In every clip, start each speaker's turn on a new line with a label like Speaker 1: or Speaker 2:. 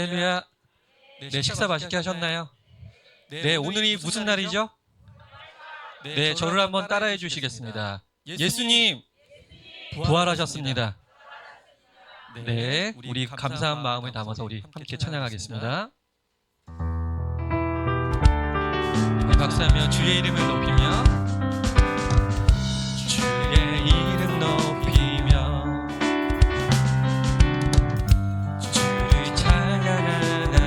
Speaker 1: 할렐루야. 네, 식사 맛있게 하셨나요? 네, 오늘이 무슨 날이죠? 네, 저를 한번 따라해 주시겠습니다. 예수님 부활하셨습니다. 네, 우리 감사한 마음을 담아서 우리 함께 찬양하겠습니다. 네, 박수하며 주의 이름을 높이며 주의 이름 높이며 주를 찬양하나이다.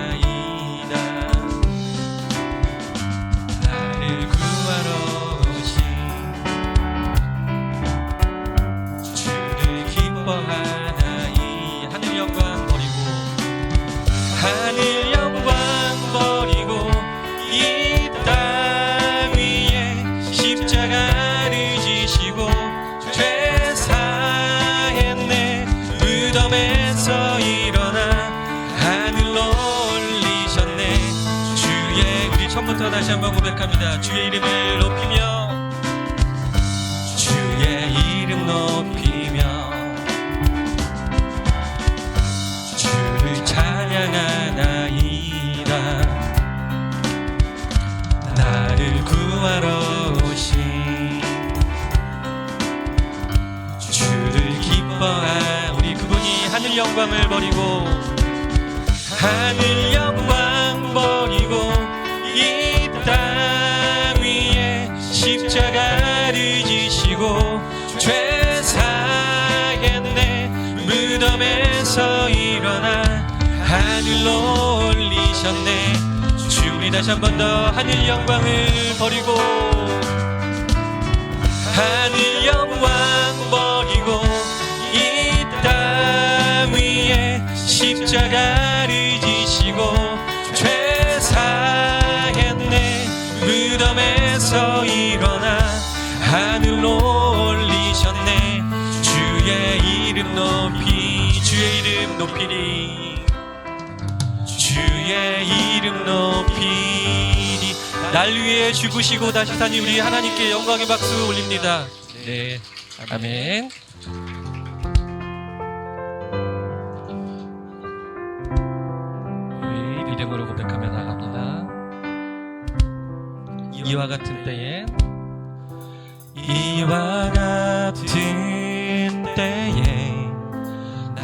Speaker 1: 나를 구하러 오신 주를 기뻐하나이. 하늘 영광 버리고 하늘 영광 버리고 이 땅 위에 십자가를 지시고 죄 사했네. 무덤에서 일어나 하늘로 올리셨네. 주의, 우리 처음부터 다시 한번 고백합니다. 주의 이름을 높이며 주의 이름 높이며 주를 찬양하나이다. 나를 구하러 오신 주를 기뻐하. 우리 그분이 하늘 영광을 버리고 하늘 영광 버리고 이 땅 위에 십자가를 지시고 죄 사했네. 무덤에서 일어나 하늘로 올리셨네. 주, 우리 다시 한 번 더 하늘 영광을 버리고 하늘 영광 버리고 이 땅 위에 십자가를 지시고 죄 사했네. 무덤에서 일어나 하늘로 올리셨네. 주의 이름 높이 주의 이름 높이리 주의 이름 높이리. 날 위해 죽으시고 다시 사니 우리 하나님께 영광의 박수 올립니다. 네, 아멘. 우리 믿음으로 고백하며 나갑니다. 이와 같은 때에 이와 같은 때에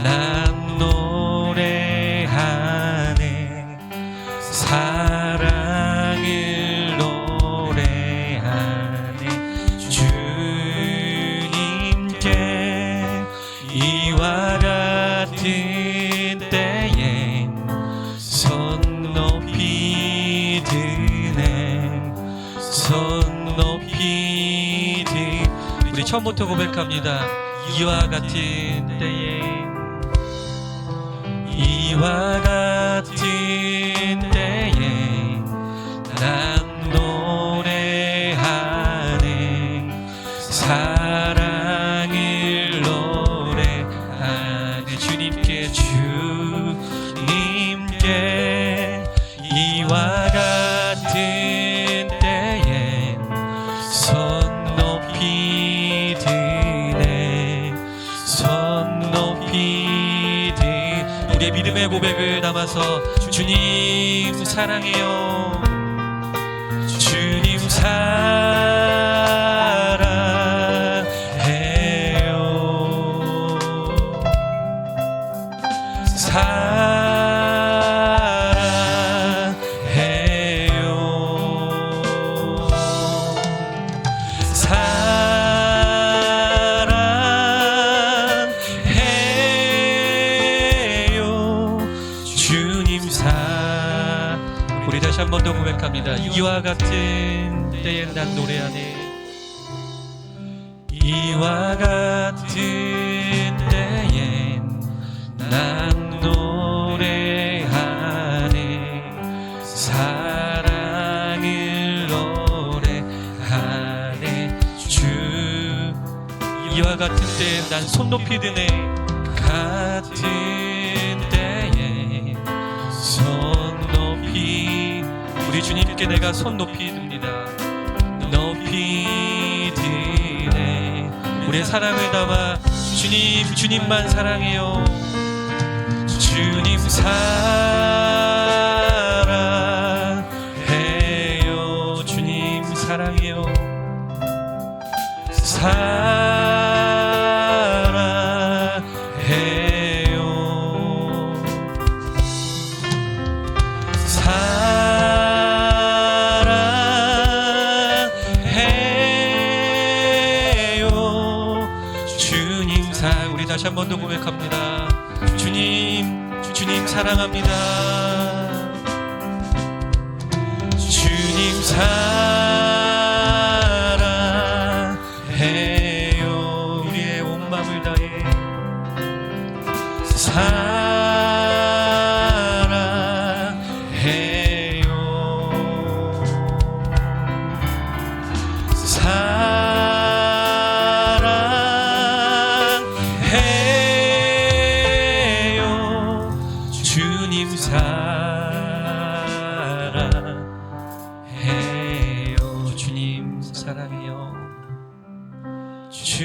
Speaker 1: 난 노래하네. 사랑을 노래하네. 주님께 이와 같은 때에 손 높이 드네. 손 높이 드. 우리 처음부터 고백합니다. 이와 같은 때에 이와 같은 때에 난 노래하네. 사랑을 노래하네. 주님께 주님께 이와 같은 때에 손 높이 드네. 손 높이 드. 우리의 믿음의 고백을 담아서 주님 사랑해요. 주님 사랑해요. 사랑해요. 사랑해요. 주님 사. 우리 다시 한 번 더 고백합니다. 이와 같은 때에 난 노래하네. 이와 같은 때엔 난 노래하네. 사랑을 노래하네. 주, 이와 같은 때엔 난 손 높이 드네. 같은 때에 손 높이. 우리 주님께 내가 손 높이 듭니다. 높이 드네. 우리의 사랑을 담아 주님, 주님만 사랑해요. 주님 사랑해요. 주님 사랑해요. 우리 다시 한 번 더 고백합니다. 주님 사랑합니다. 주님 사랑해요. 우리의 온 마음을 다해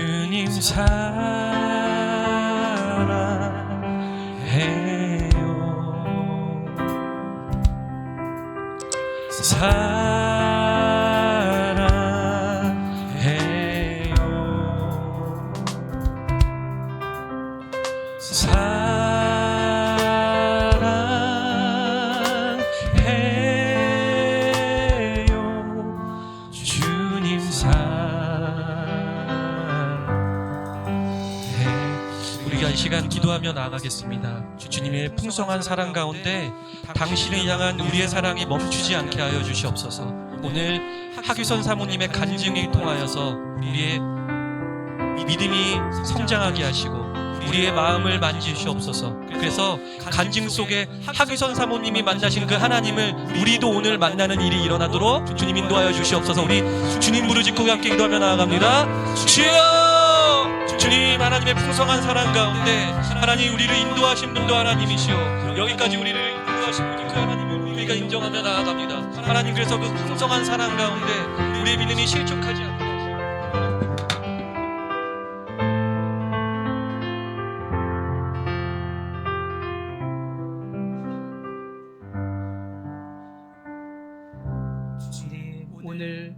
Speaker 1: 주님 사랑해요. 주님 사랑해요. 주님 우리가 이 시간 기도하며 나아가겠습니다. 주님의 풍성한 사랑 가운데 당신을 향한 우리의 사랑이 멈추지 않게 하여 주시옵소서. 오늘 하규선 사모님의 간증을 통하여서 우리의 믿음이 성장하게 하시고 우리의 마음을 만지시옵소서. 그래서 간증 속에 하규선 사모님이 만나신 그 하나님을 우리도 오늘 만나는 일이 일어나도록 주님 인도하여 주시옵소서. 우리 주님 부르짖고 함께 기도하며 나아갑니다. 주여! 주님, 하나님의 풍성한 사랑 가운데 하나님 우리를 인도하신 분도 하나님이시오. 여기까지 우리를 인도하신 분이 그 하나님을 우리가 인정하며 나아갑니다. 하나님, 그래서 그 풍성한 사랑 가운데 우리의 믿음이 실족하지 않게
Speaker 2: 오늘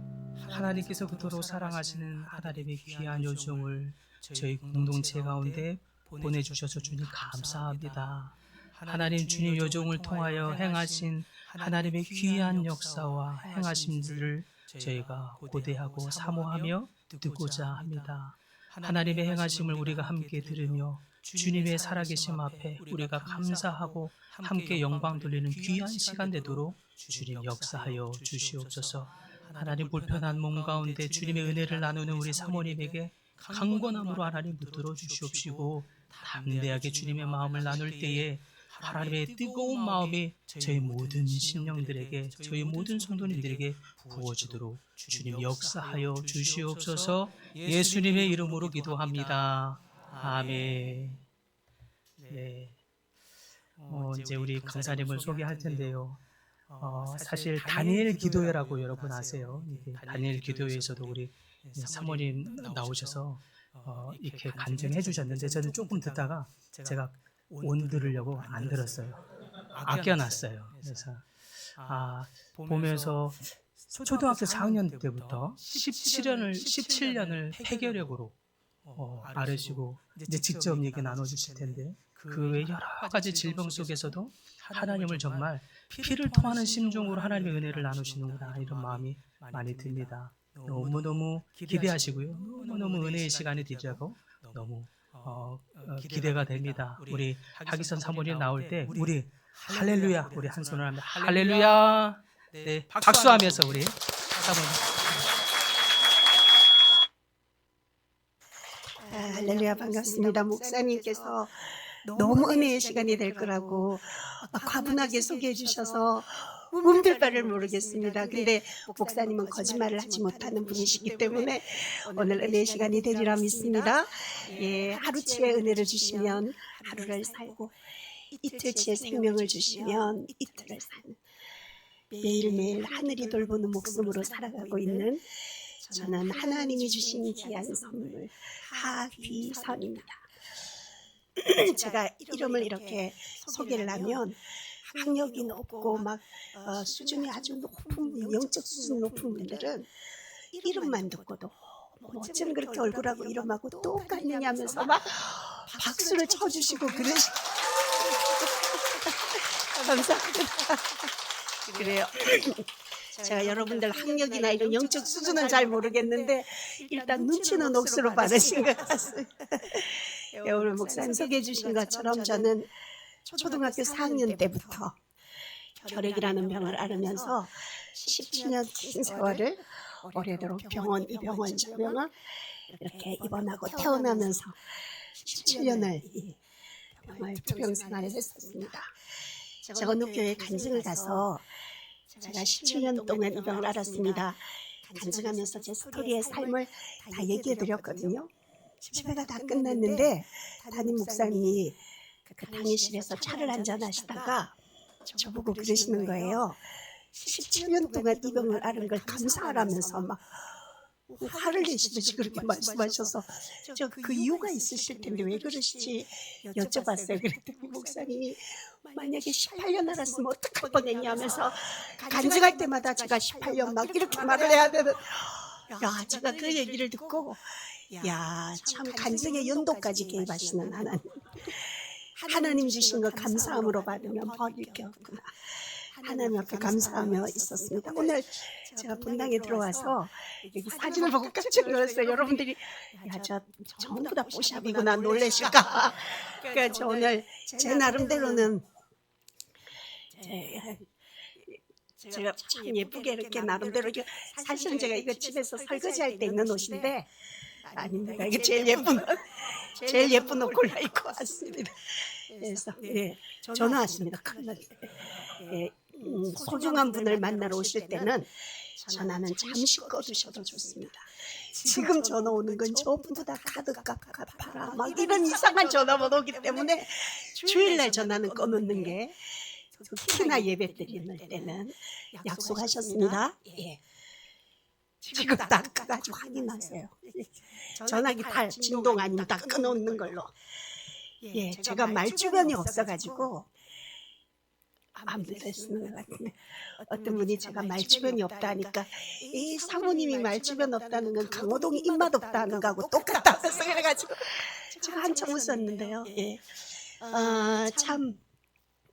Speaker 2: 하나님께서 그토록 사랑하시는 하나님의 귀한 요정을 저희 공동체 가운데 보내주셔서 주님 감사합니다. 하나님, 주님 요정을 통하여 행하신 하나님의 귀한 역사와 행하심들을 저희가 고대하고 사모하며 듣고자 합니다. 하나님의 행하심을 우리가 함께 들으며 주님의 살아계심 앞에 우리가 감사하고 함께 영광 돌리는 귀한 시간 되도록 주님 역사하여 주시옵소서. 하나님, 불편한 몸 가운데 주님의 은혜를 나누는 우리 사모님에게 강권함으로 하나님 붙들어 주시옵시고, 담대하게 주님의 마음을 나눌 때에 하나님의 뜨거운 마음이 저희 모든 심령들에게, 저희 모든 성도님들에게 부어지도록 주님 역사하여 주시옵소서. 예수님의 이름으로 기도합니다. 아멘. 네. 이제 우리 강사님을 소개할 텐데요. 사실 다니엘 기도회라고 여러분 아세요? 다니엘 기도회에서도 우리 사모님 나오셔서 이렇게 간증해 주셨는데, 저는 조금 듣다가 제가 온 들으려고 안 들었어요. 아껴놨어요. 그래서 보면서 초등학교 4학년 때부터 17년을 폐결핵으로 앓으시고 이제 직접 얘기 나눠주실 텐데, 그 외 여러 가지 질병 속에서도 하나님을 정말 피를 통하는 심중으로 하나님의 은혜를 나누시는구나, 이런 마음이 많이 듭니다. 너무너무 기대하시고요. 너무너무 은혜의 시간이 되자고 너무 기대가 됩니다. 우리 하기선 사모님 나올 때 우리 할렐루야, 우리 한 손을 하면 할렐루야, 네, 박수하면서 우리 사모님.
Speaker 3: 할렐루야, 반갑습니다. 목사님께서 너무 은혜의 시간이 될 거라고 과분하게 소개해 주셔서 몸둘 바를 모르겠습니다. 근데 목사님은 거짓말을 하지 못하는 분이시기 때문에 오늘 은혜의 시간이 되리라 믿습니다. 예, 하루치의 은혜를 주시면 하루를 살고, 이틀치의 생명을 주시면 이틀을 사는, 매일매일 하늘이 돌보는 목숨으로 살아가고 있는 저는 하나님이 주신 귀한 선물 하귀선입니다. 제가 이름을 이렇게 소개를 하면 학력이 높고 막 수준이 아주 높은 영적 수준이 높은 분들은 이름만 듣고도 뭐 어쩜 그렇게 얼굴하고 이름하고 똑같느냐면서 막 박수를 쳐주시고 그러시. 감사합니다. 그래요. 제가 여러분들 학력이나 이런 영적 수준은 잘 모르겠는데 일단 눈치는 억수로 받으신 것 같습니다. 네, 오늘 목사님 소개해 주신 것처럼 저는 초등학교 4학년 때부터 결핵이라는 병을 앓으면서 17년 긴 세월을 오래도록 병원, 이 병원, 저 병원 이렇게 입원하고 태어나면서 17년을 이 병을 투병 생활을 했었습니다. 제가 어느 교회 간증을 가서 제가 17년 동안 이 병을 앓았습니다. 간증하면서 제 스토리의 삶을 다 얘기해 드렸거든요. 집회가 다 끝났는데 담임 목사님이 그 당회실에서 차를 한잔 하시다가 저보고 그러시는 거예요. 17년 동안 이 병을 앓은 걸 감사하라면서 막 화를 내시듯이 그렇게 말씀하셔서 저 그 이유가 있으실 텐데 왜 그러시지 여쭤봤어요. 그랬더니 목사님이 만약에 18년 알았으면 어떡할 뻔했냐면서 간증할 때마다 제가 18년 막 이렇게 말을 해야 되는. 야, 제가 그 얘기를 듣고 야, 참 간증의 연도까지 개입하시는 하나님. 하나님 주신 거 감사함으로 받으면 버릴 게 없구나. 하나님 앞에 감사하며 있었습니다. 오늘 제가 본당에 들어와서 여기 사진을 보고 깜짝 놀랐어요. 여러분들이 야, 저 전부 다 뽀샵이구나 놀라실까. 그러니까 저 오늘 제 나름대로는 제가 참 예쁘게 이렇게 나름대로 사실은 제가 이거 집에서 설거지할 때 입는 옷인데 아닙니다. 이게 제일 예쁜 옷 골라 입고 왔습니다. 그래서 전화 왔습니다. 큰일 났네. 소중한 분을 만나러 오실 때는 전화는 잠시 꺼두셔도 좋습니다. 지금 전화 오는 건 전부 다 카드값 갚아라 막 이런 이상한 전화만 오기 때문에 주일날 전화는 꺼놓는 게 특히나 예배 드리는 때는 약속하셨습니다. 예. 지금 다 가지고 확인하세요. 전화기 다 진동 아니면 다 끊어놓는 걸로. 예, 제가 말주변이 없어가지고 아무데나 쓰는 것 같은데 어떤 분이 제가 말주변이 없다니까 이 사모님이 말주변 없다는 건 강호동이 입맛 없다는 거하고 똑같다 그래서 그래가지고 제가 한참 웃었는데요. 예. 참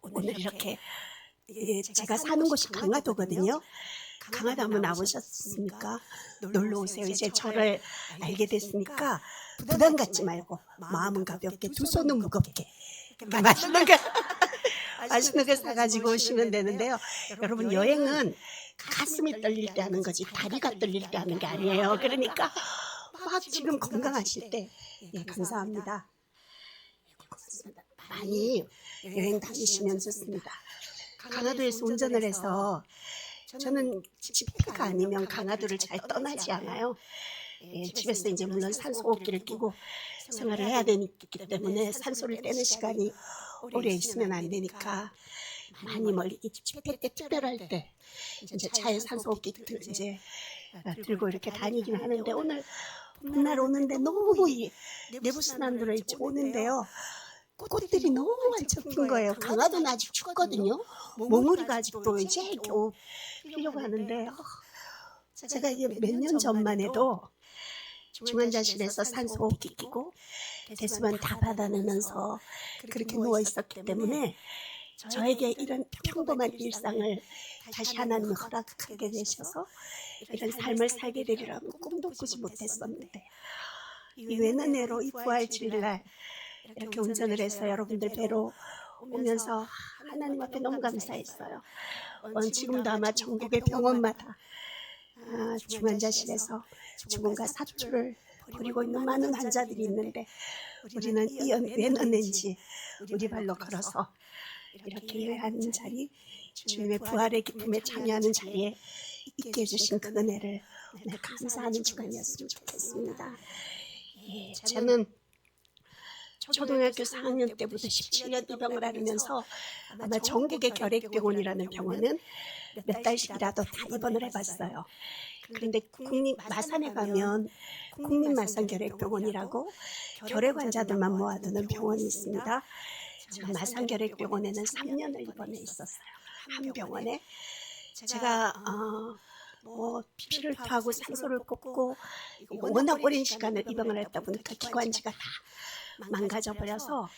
Speaker 3: 오늘 이렇게 제가 사는 곳이 강화도거든요. 강화도 한번 와보셨습니까? 놀러 오세요. 이제 저를 알게 됐으니까 부담 갖지 말고 마음은 가볍게 두 손은 무겁게 맛있는 거 사가지고 오시면 되는데요. 여러분 여행은 가슴이 떨릴 때 하는 거지 다리가 떨릴 때 하는 게 아니에요. 그러니까 막 지금 건강하실 때 감사합니다. 많이 여행 다니시면 좋습니다. 강화도에서 운전을 해서 저는 집회가 아니면 강화도를 잘 떠나지 않아요. 집에서 이제 물론 산소호흡기를 끼고 생활을 해야 되기 때문에 산소를 떼는 시간이 오래 있으면 안 되니까 많이 멀리 집회 때 특별할 때 이제 차에 산소호흡기 이제 들고 이렇게 다니긴 하는데 오늘 봄날 오는데 너무 이 내부순환 들어있지 오는데요. 꽃들이 너무 많이 핀 거예요. 강화도는 아직 춥거든요. 몽우리가 아직도 이제 겨우 피려고 하는데 제가 이게 몇 년 전만 해도 중환자실에서 산소호흡기 끼고 대수만 다 받아내면서 그렇게 누워 있었기 때문에 저에게 이런 평범한 일상을 다시 하나님이 허락하게 되셔서 이런 삶을 살게 되리라고 꿈도 꾸지 못했었는데 이 외난해로 이 부활주일날 이렇게 운전을 해서 여러분들 뵈러 오면서 하나님 앞에 너무 감사했어요. 지금도 아마 전국의 병원마다 중환자실에서 죽음과 사투를 벌이고 있는 많은 환자들이 있는데 우리는 웬 은혜인지 우리 발로 걸어서 이렇게 예배하는 자리 주님의 부활의 기쁨에 참여하는 자리에 있게 해주신 그 은혜를 오늘 감사하는 주간이었으면 좋겠습니다. 저는 초등학교 4학년 때부터 17년 이 병을 앓으면서 아마 전국의 결핵병원이라는 병원은 몇 달씩이라도 다 입원을 해봤어요. 그런데 국립 마산에 가면 국립마산결핵병원이라고 결핵 환자들만 모아두는 병원이 있습니다. 제가 마산결핵병원에는 3년을 입원해 있었어요. 한 병원에 제가 피를 토하고 산소를 꽂고 이거 워낙 오랜 시간을 입원을 했다 보니까 기관지가 다 망가져 버려서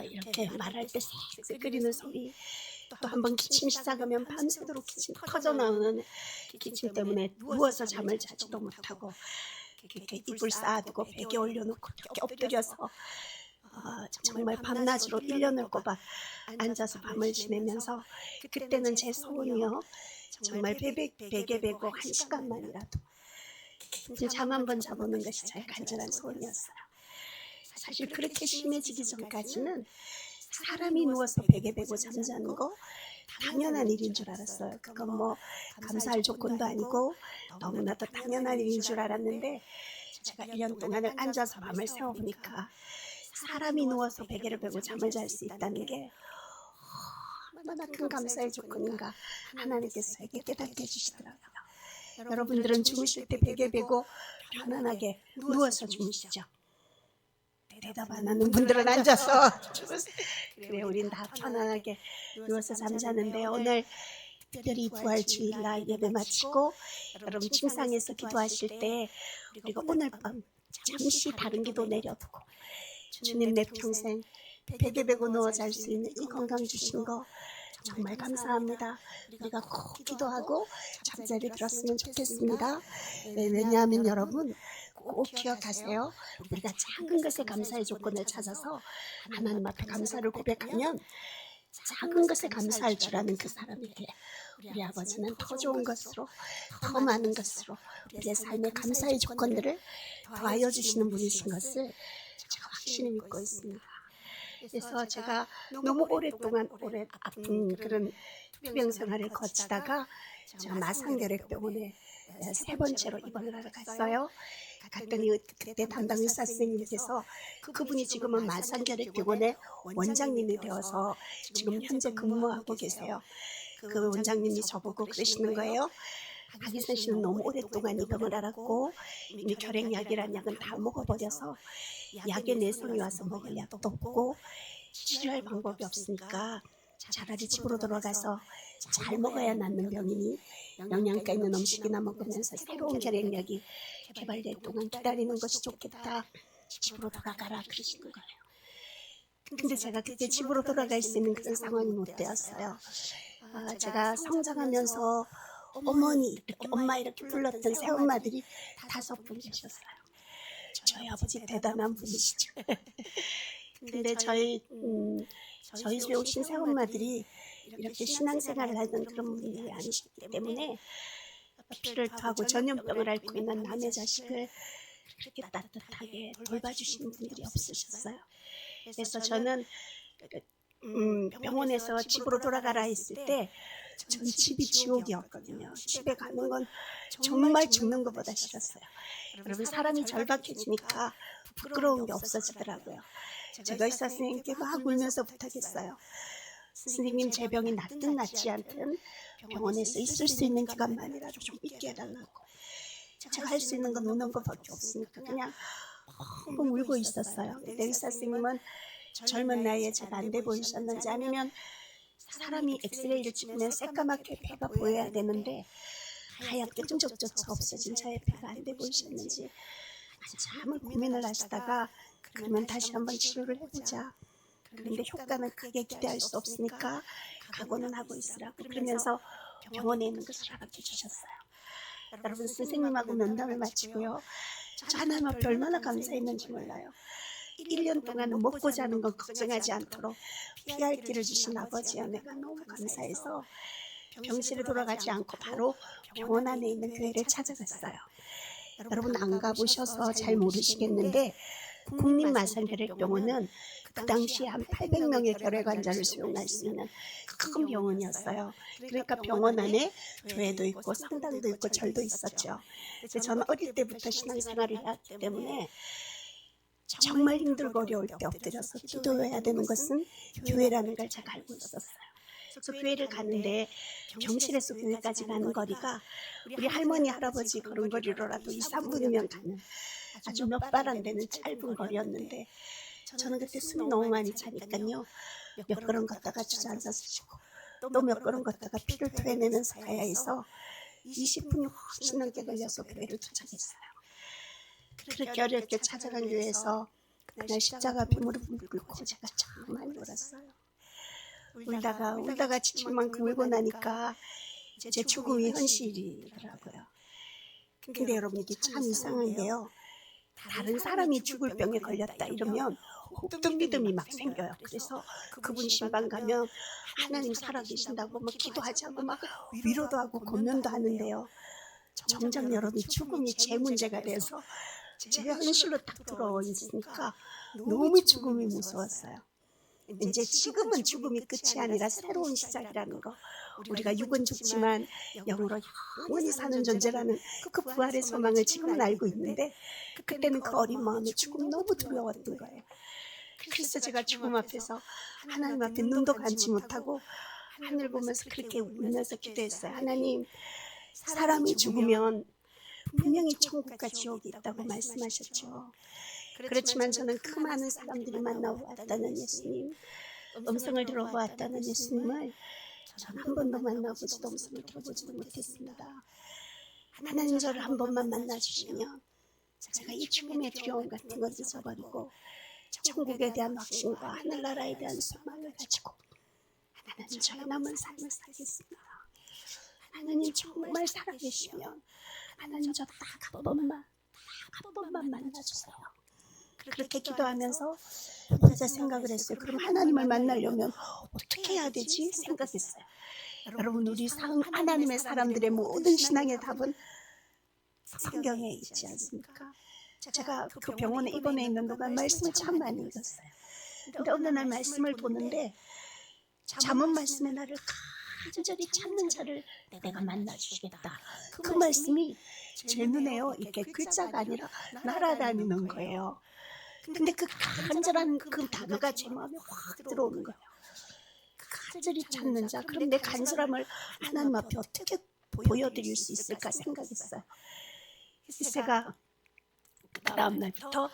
Speaker 3: 이렇게 말할 때 쌕쌕 끓이는 소리, 또 한번 기침 시작하면 밤새도록 기침 터져 나오는 기침 때문에 누워서 잠을 자지도 못하고 이렇게 이불 쌓아두고 베개 올려놓고 이렇게 엎드려서 정말 밤낮으로 1년을 꼬박 앉아서 밤을 지내면서 그때는 제 소원이요, 정말 베개 베고 1시간만이라도 깊은 잠 한 번 자보는 것이 제일 간절한 소원이었어요. 사실 그렇게 심해지기 전까지는 사람이 누워서 베개 베고 잠자는 거 당연한 일인 줄 알았어요. 그건 뭐 감사할 조건도 아니고 너무나도 당연한 일인 줄 알았는데, 제가 1년 동안을 앉아서 밤을 새워보니까 사람이 누워서 베개를 베고 잠을 잘 수 있다는 게 얼마나 큰 감사의 조건인가 하나님께서 저에게 깨닫게 해주시더라고요. 여러분들은 주무실 때 베개 베고 편안하게 누워서 주무시죠? 대답 안 하는 분들은 앉아서 주무세요. 그래, 우린 다 편안하게 누워서 잠자는데, 오늘 특별히 부활 주일날 예배 마치고 여러분 침상에서 기도하실 때 우리가 오늘 밤 잠시 다른 기도 내려두고 주님, 내 평생 베개 베고 누워 잘 수 있는 이 건강 주신 거 정말 감사합니다. 우리가 꼭 기도하고 잠자리 들었으면 좋겠습니다. 왜냐하면 여러분 꼭 기억하세요. 우리가 작은 것에 감사의 조건을 찾아서 하나님 앞에 감사를 고백하면 작은 것에 감사할 줄 아는 그 사람에게 우리 아버지는 더 좋은 것으로, 더 많은 것으로 우리의 삶의 감사의 조건들을 더하여 주시는 분이신 것을 제가 확실히 믿고 있습니다. 그래서 제가 너무 오랫동안 아픈 그런 투병 생활을 거치다가 제가 마산결핵병원에 3번째로 입원을 하러 갔어요. 갔더니 그때 담당 의사 선생님께서, 그분이 지금은 마산결핵병원의 원장님이 되어서 지금 현재 근무하고 계세요. 그 원장님이 저보고 그러시는 거예요. 박희선 씨는 너무 오랫동안 이 병을 앓았고 이미 결핵약이라는 약은 다 먹어버려서 약의 내성이 와서 먹을 약도 없고 치료할 방법이 없으니까 차라리 집으로 돌아가서 잘 먹어야 낫는 병이니 영양가 있는 음식이나 먹으면서 새로운 결핵약이 개발될 동안 기다리는 것이 좋겠다. 집으로 돌아가라 그러시는 거예요. 근데 제가 그때 집으로 돌아갈 수 있는 그런 상황이 못 되었어요. 제가 성장하면서 어머니, 이렇게 엄마 이렇게 불렀던 새엄마들이 5분 계셨어요. 저희 아버지 대단한 분이시죠. 근데 저희 집에 오신 새엄마들이 이렇게 신앙생활을 하던 그런 분들이 아니시기 때문에 피를 토하고 전염병을 앓고 있는 남의 자식을 그렇게 따뜻하게 돌봐주시는 분들이 없으셨어요. 그래서 저는 병원에서 집으로 돌아가라 했을 때 전 집이 지옥이었거든요. 집에 가는 건 정말 죽는 것보다 싫었어요. 여러분, 사람이 절박해지니까 부끄러운 게 없어지더라고요. 제가 의사 선생님께 막 울면서 부탁했어요. 선생님, 제 병이 낫든 낫지 않든 병원에서 있을 수 있는 기간만이라도 좀 있게 해달라고. 제가 할 수 있는 건 우는 것밖에 없으니까 그냥 펑펑 울고 있었어요. 근데 의사 선생님은 젊은 나이에 제가 안 돼 보이셨는지, 아니면 사람이 엑스레이를 찍으면 새까맣게 폐가 보여야 되는데 하얗게 끈적조차 없어진 저의 폐가 안 돼 보이셨는지 한참을 고민을 하시다가, 그러면 다시 한번 치료를 해보자. 그런데 효과는 크게 기대할 수 없으니까 각오는 하고 있으라고 그러면서 병원에 있는 것을 허락해 주셨어요. 여러분, 선생님하고 면담을 마치고요, 저 하나님 앞에 얼마나 감사했는지 몰라요. 1년 동안 먹고 자는 건 걱정하지 않도록 피할 길을 주신 아버지여, 내가 너무 감사해서 병실에 돌아가지 않고 바로 병원 안에 있는 교회를 찾아갔어요. 여러분, 안 가보셔서 잘 모르시겠는데 국립마산결핵병원은 그 당시에 한 800명의 결핵 환자를 수용할 수 있는 큰 병원이었어요. 그러니까 병원 안에 교회도 있고 성당도 있고 절도 있었죠. 그래서 저는 어릴 때부터 신앙생활을 해왔기 때문에 정말 힘들고 어려울 때 엎드려서 기도해야 되는 것은 교회라는 걸 제가 알고 있었어요. 그래서 교회를 가는데 병실에서 교회까지 가는 거리가 우리 할머니 할아버지 걸음걸이로라도 2, 3분이면 가는 아주 몇 발 안 되는 짧은 거리였는데 저는 그때 숨이 너무 많이 차니까요. 몇 걸음 걷다가 주저앉아서 쉬고 또 몇 걸음 걷다가 피를 토해내면서 가야 해서 20분이 훨씬 넘게 걸려서 교회를 도착했어요. 그렇게 어렵게 찾아간 교회에서 그날 십자가 앞에 무릎을 꿇고 제가 참 많이 울었어요. 울다가 지칠 만큼 울고 나니까 제 죽음이 현실이더라고요. 근데 여러분 이게 참 이상한데요. 다른 사람이 죽을 병에 걸렸다 이러면 없던 믿음이 막 생겨요. 그래서 그분 신방 가면 하나님 살아계신다고 막 기도하자고 막 위로도 하고 권면도 하는데요. 정작 여러분 죽음이 제 문제가 돼서 제 현실로 딱 들어와 있으니까 너무 죽음이 무서웠어요. 이제 지금은 죽음이 끝이 아니라 새로운 시작이라는 거. 우리가 육은 죽지만 영으로 영원히 사는 존재라는 그 부활의 소망을 지금은 알고 있는데 그때는 그 어린 마음에 죽음이 너무 두려웠던 거예요. 그래서 제가 죽음 앞에서 하나님 앞에 눈도 감지 못하고 하늘 보면서 그렇게 울면서 기도했어요. 하나님, 사람이 죽으면 분명히 천국과 지옥이 있다고 말씀하셨죠. 그렇지만 저는 그 많은 사람들이 만나보았다는 예수님, 음성을 들어보았다는 예수님을 전 한 번도 만나보지도 음성을 들어보지도 못했습니다. 하나님 저를 한 번만 만나주시면 제가 이 죽음의 두려움 같은 걸 잊어버리고 천국에 대한 확신과 하늘나라에 대한 소망을 가지고 하나님 저의 남은 삶을 살겠습니다. 하나님 정말 살아계시면 하나님 저 딱 한 번만 만나주세요. 그렇게 기도하면서 혼자 생각을 했어요. 그럼 하나님을 만나려면 어떻게 해야 되지? 생각했어요. 여러분 우리 하나님의 사람들의 모든 신앙의 답은 성경에 있지 않습니까? 제가 그 병원에 입원해 있는 동안 말씀을 참 많이 읽었어요. 근데 어느 날 말씀을 보는데 잠언 말씀에 나를 간절히 찾는 자를 내가 만나주시겠다. 그 말씀이 제 눈에요. 이렇게 글자가 아니라 날아다니는 거예요. 근데 그 간절한 그 단어가 제 마음에 확 들어오는 거예요. 간절히 찾는 자. 그럼 내 간절함을 하나님 앞에 어떻게 보여드릴 수 있을까 생각했어요. 그래서 제가 그 다음 날부터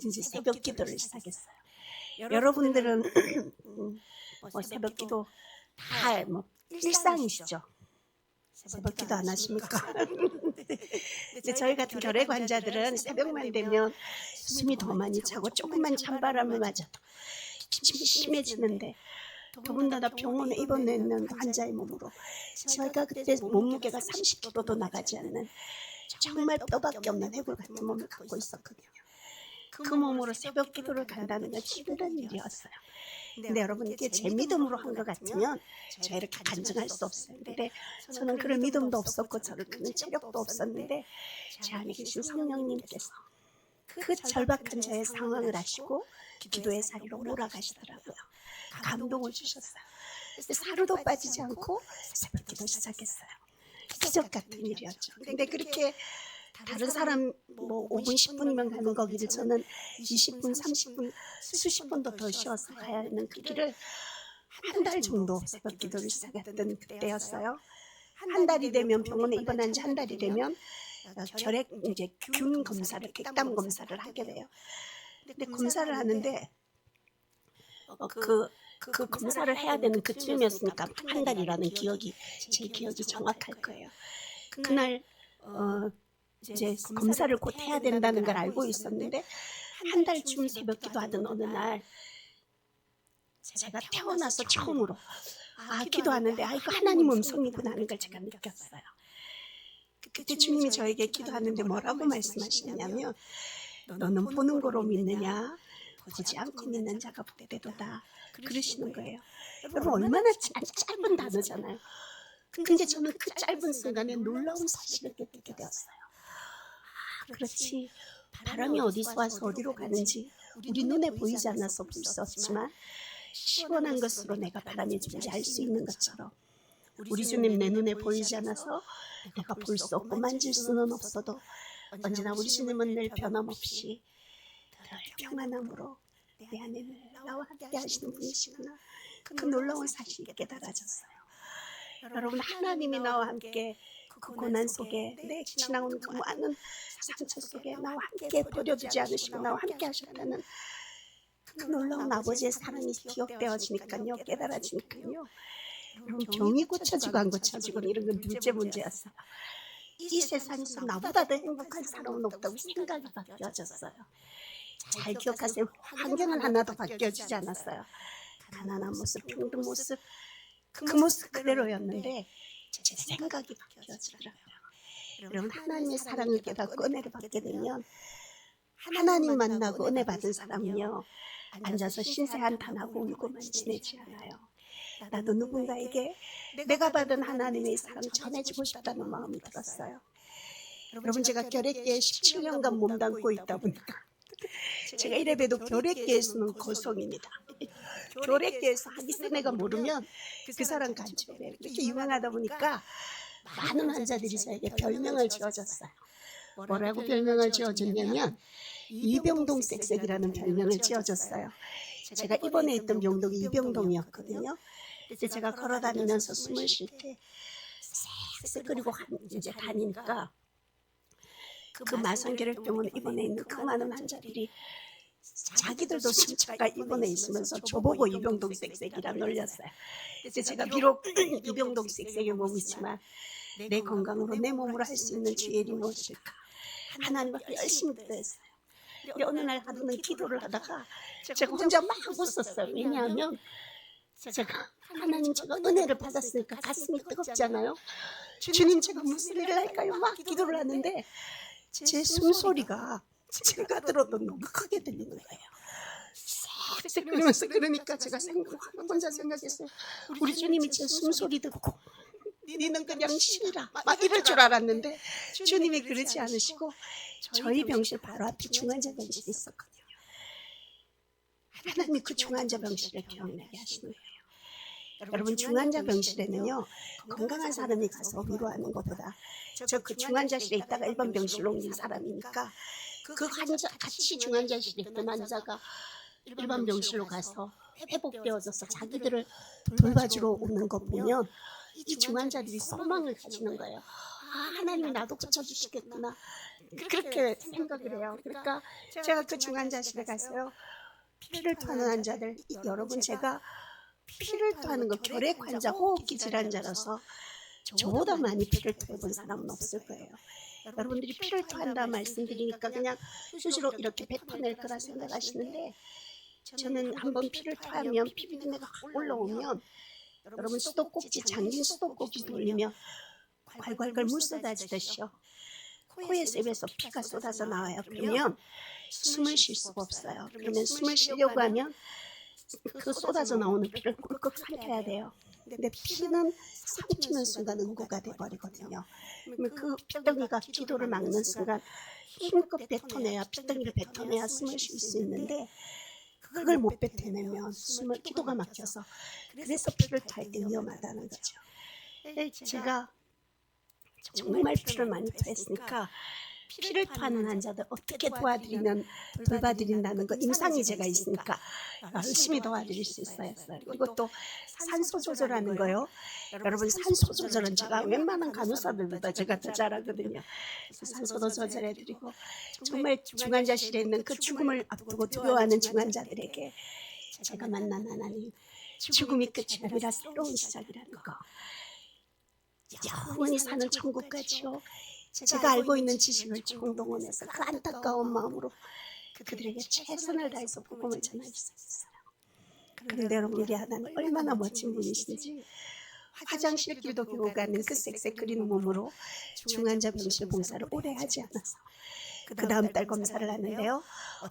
Speaker 3: 이제 새벽 기도를 시작했어요. 여러분들은 새벽 기도 다 일상이시죠? 새벽 기도 안 하십니까? 근데 저희 같은 결핵 환자들은 새벽만 되면 숨이 더 많이 차고 조금만 찬바람을 맞아도 기침이 심해지는데 더군다나 병원에 입원해 있는 환자의 몸으로 제가 그때 몸무게가 30kg도 나가지 않는 정말 뼈밖에 없는 해골 같은 몸을 갖고 있었거든요. 그 몸으로 새벽 기도를 간다는 건 힘든 일이었어요. 근데 여러분 이게 제 믿음으로 한 것 같으면 제가 이렇게 간증할 수 없어요. 근데 저는 그런 믿음도 없었고 저를 크는 체력도 없었는데 제 안에 계신 성령님께서 그 절박한 저의 상황을 아시고 기도의 자리로 몰아가시더라고요. 감동을 주셨어요. 그래서 하루도 빠지지 않고 새벽 기도 시작했어요. 기적 같은 일이었죠. 근데 그렇게 다른 사람 뭐 5분 10분이면 가는 거기를 저는 20분 30분 수십 분도 더 쉬어서 가야 하는 그 길을 한 달 정도 새벽 기도를 시작했던 그때였어요. 한 달이 되면 병원에 입원한 지 한 달이 되면 결핵 이제 균 검사를 객담 검사를 하게 돼요. 근데 검사를 하는데 그 검사를 해야 되는 그쯤이었으니까 한 달이라는 기억이 제 기억이 정확할 거예요. 그날 이제 검사를 곧 해야 된다는 걸 알고 있었는데 한 달쯤 새벽 기도하던 어느 날 제가 태어나서 처음으로 기도하는데 이거 하나님 음성이구나 하는 걸 제가 느꼈어요. 그때 주님이 저에게 기도하는데 뭐라고 말씀하시냐면 너는 보는 거로 믿느냐 보지 않고 믿는 자가 복되도다 그러시는 거예요. 여러분 얼마나 짧은 단어잖아요. 근데 저는 그 짧은 순간에 놀라운 사실을 깨닫게 되었어요. 그렇지 바람이 어디서 와서 어디로 가는지 우리 눈에 보이지 않아서 볼 수 없지만 시원한 것으로 내가 바람의 존재 알 수 있는 것처럼 우리 주님 내 눈에 보이지 않아서 내가 볼 수 없고 만질 수는 없어도 언제나 우리 주님은 늘 변함없이 늘 평안함으로 내 안에 늘 나와 함께 하시는 분이시구나 그 놀라운 사실이 깨달아졌어요. 여러분, 하나님이 나와 함께 그 고난 속에 내 지나온 그 많은 상처 속에 나와 함께 버려두지 않으시고 나와 함께 하셨다는 그 놀라운 아버지의 사랑이 기억되어지니까요, 깨달아지니까요. 여러분, 병이 고쳐지고 안 고쳐지고 이런 건 둘째 문제였어요. 이 세상에서 나보다 더 행복한 사람은 없다고 생각이 바뀌어졌어요. 잘 기억하세요. 환경은 하나도 바뀌어지지 않았어요. 가난한 모습, 평등 모습, 그 모습 그대로였는데 제 생각이 바뀌어지더라고요. 여러분, 하나님의 사랑을 깨닫고 은혜를 받게 되면 하나님 만나고 은혜 받은 사람은요, 앉아서 신세 한탄하고 울고만 지내지 않아요. 나도 누군가에게 내가 받은 하나님의 사랑 전해주고 싶다는 마음이 들었어요. 여러분, 제가 결핵계에 17년간 몸담고 있다 보니까 제가 이래봬도 결핵계에서는 거성입니다. 결핵계에서 하기 센 애가 모르면 그 사람 간첩이에요. 이렇게 유명하다 보니까 많은 환자들이 저에게 별명을 지어줬어요. 뭐라고 별명을 지어줬냐면 이병동 쌕쌕이라는 별명을 지어줬어요. 제가 입원해 있던 병동이 이병동이었거든요. 이제 제가 걸어다니면서 숨을 쉴 때 쌕쌕 그리고 이제 다니니까 그 마성결핵병원에 입원해 있는 그 많은 환자들이 자기들도 숨차가 입원해 있으면서 저보고 이병동 쌕쌕이라 놀렸어요. 이제 제가 비록 이병동 쌕쌕에 몸이지만 내 건강으로 내 몸으로 할 수 있는 주의 일이 무엇일까? 하나님 앞에 열심히 기도했어요. 어느 날 하루는 기도를 하다가 제가 혼자 막 웃었어요. 왜냐하면 제가 하나님, 제가 은혜를 받았으니까 가슴이 뜨겁잖아요. 주님, 제가 무슨 일을 할까요? 막 기도를 하는데 제 숨소리가 제가 들어도 너무 크게 들리는 거예요. 쎄 그러면서, 그러니까 제가 혼자 생각했어요. 우리 주님이 제 숨소리 듣고 니는 그냥 쉬라 막 이럴 줄 알았는데 주님이 그러지 않으시고 저희 병실 바로 앞에 중환자 병실이 있었거든요. 하나님이 그 중환자 병실을 기억나게 하시는 거예요. 여러분, 중환자 병실에는요, 건강한 사람이 가서 위로하는 것보다 저 그 중환자실에 있다가 일반 병실로 옮긴 사람이니까 그 환자, 같이 중환자실에 있던 환자가 일반 병실로 가서 회복되어져서 자기들을 돌봐주러 오는 거 보면 이 중환자들이 소망을 가지는 거예요. 아, 하나님이 나도 고쳐주시겠구나, 그렇게 생각을 해요. 그러니까 제가 그 중환자실에 가서요, 피를 토하는 환자들, 여러분, 제가 피를 토하는 거 결핵 환자, 호흡기 질환자라서 저보다 많이 피를 토해본 사람은 없을 거예요. 여러분들이 피를 토한다 말씀드리니까 그냥 수시로 이렇게 뱉어낼 거라 생각하시는데, 저는 한번 피를 토하면 피비린내가 확 올라오면 여러분, 수도꼭지, 잠긴 수도꼭지 돌리면 콸콸콸 물 쏟아지듯이요, 코에서 입에서 피가 쏟아져 나와요. 그러면 숨을 쉴 수가 없어요. 그러면 숨을 쉬려고 하면 그 쏟아져 나오는 피를 꿀꺽 삼켜야 돼요. 근데 피는 삼키는 순간 응고가 돼버리거든요. 그 피덩이가 기도를 막는 순간 힘껏 뱉어내야, 피덩이를 뱉어내야 숨을 쉴 수 있는데 그걸 못 뱉어내면 기도가 막혀서, 그래서 피를 토할 때 위험하다는 거죠. 제가 정말 피를 많이 토했으니까 피를 토하는 환자들 어떻게 돌봐드린다는 거 임상이 제가 있으니까 열심히 도와드릴 수 있어요. 그리고 또 산소 조절하는 거요. 여러분, 산소 조절은 제가 웬만한 간호사들보다 제가 더 잘하거든요. 산소도 조절해드리고, 정말 중환자실에 있는 그 죽음을 앞두고 두려워하는 중환자들에게 제가 만난 하나님, 죽음이 끝이 아니라 새로운 시작이라는 거, 영원히 사는 천국까지요, 제가 알고 있는 지식을 총동원해서 그 안타까운 마음으로 그들에게 최선을 다해서 복음을 전할 수 있어요. 그런데 여러분, 우리 하나님 얼마나 멋진 분이신지, 화장실 길도 겨우 가는 그 쌕쌕거리는 몸으로 중환자 병실 봉사를 오래 하지 않아서 그 다음 달 검사를 하는데요,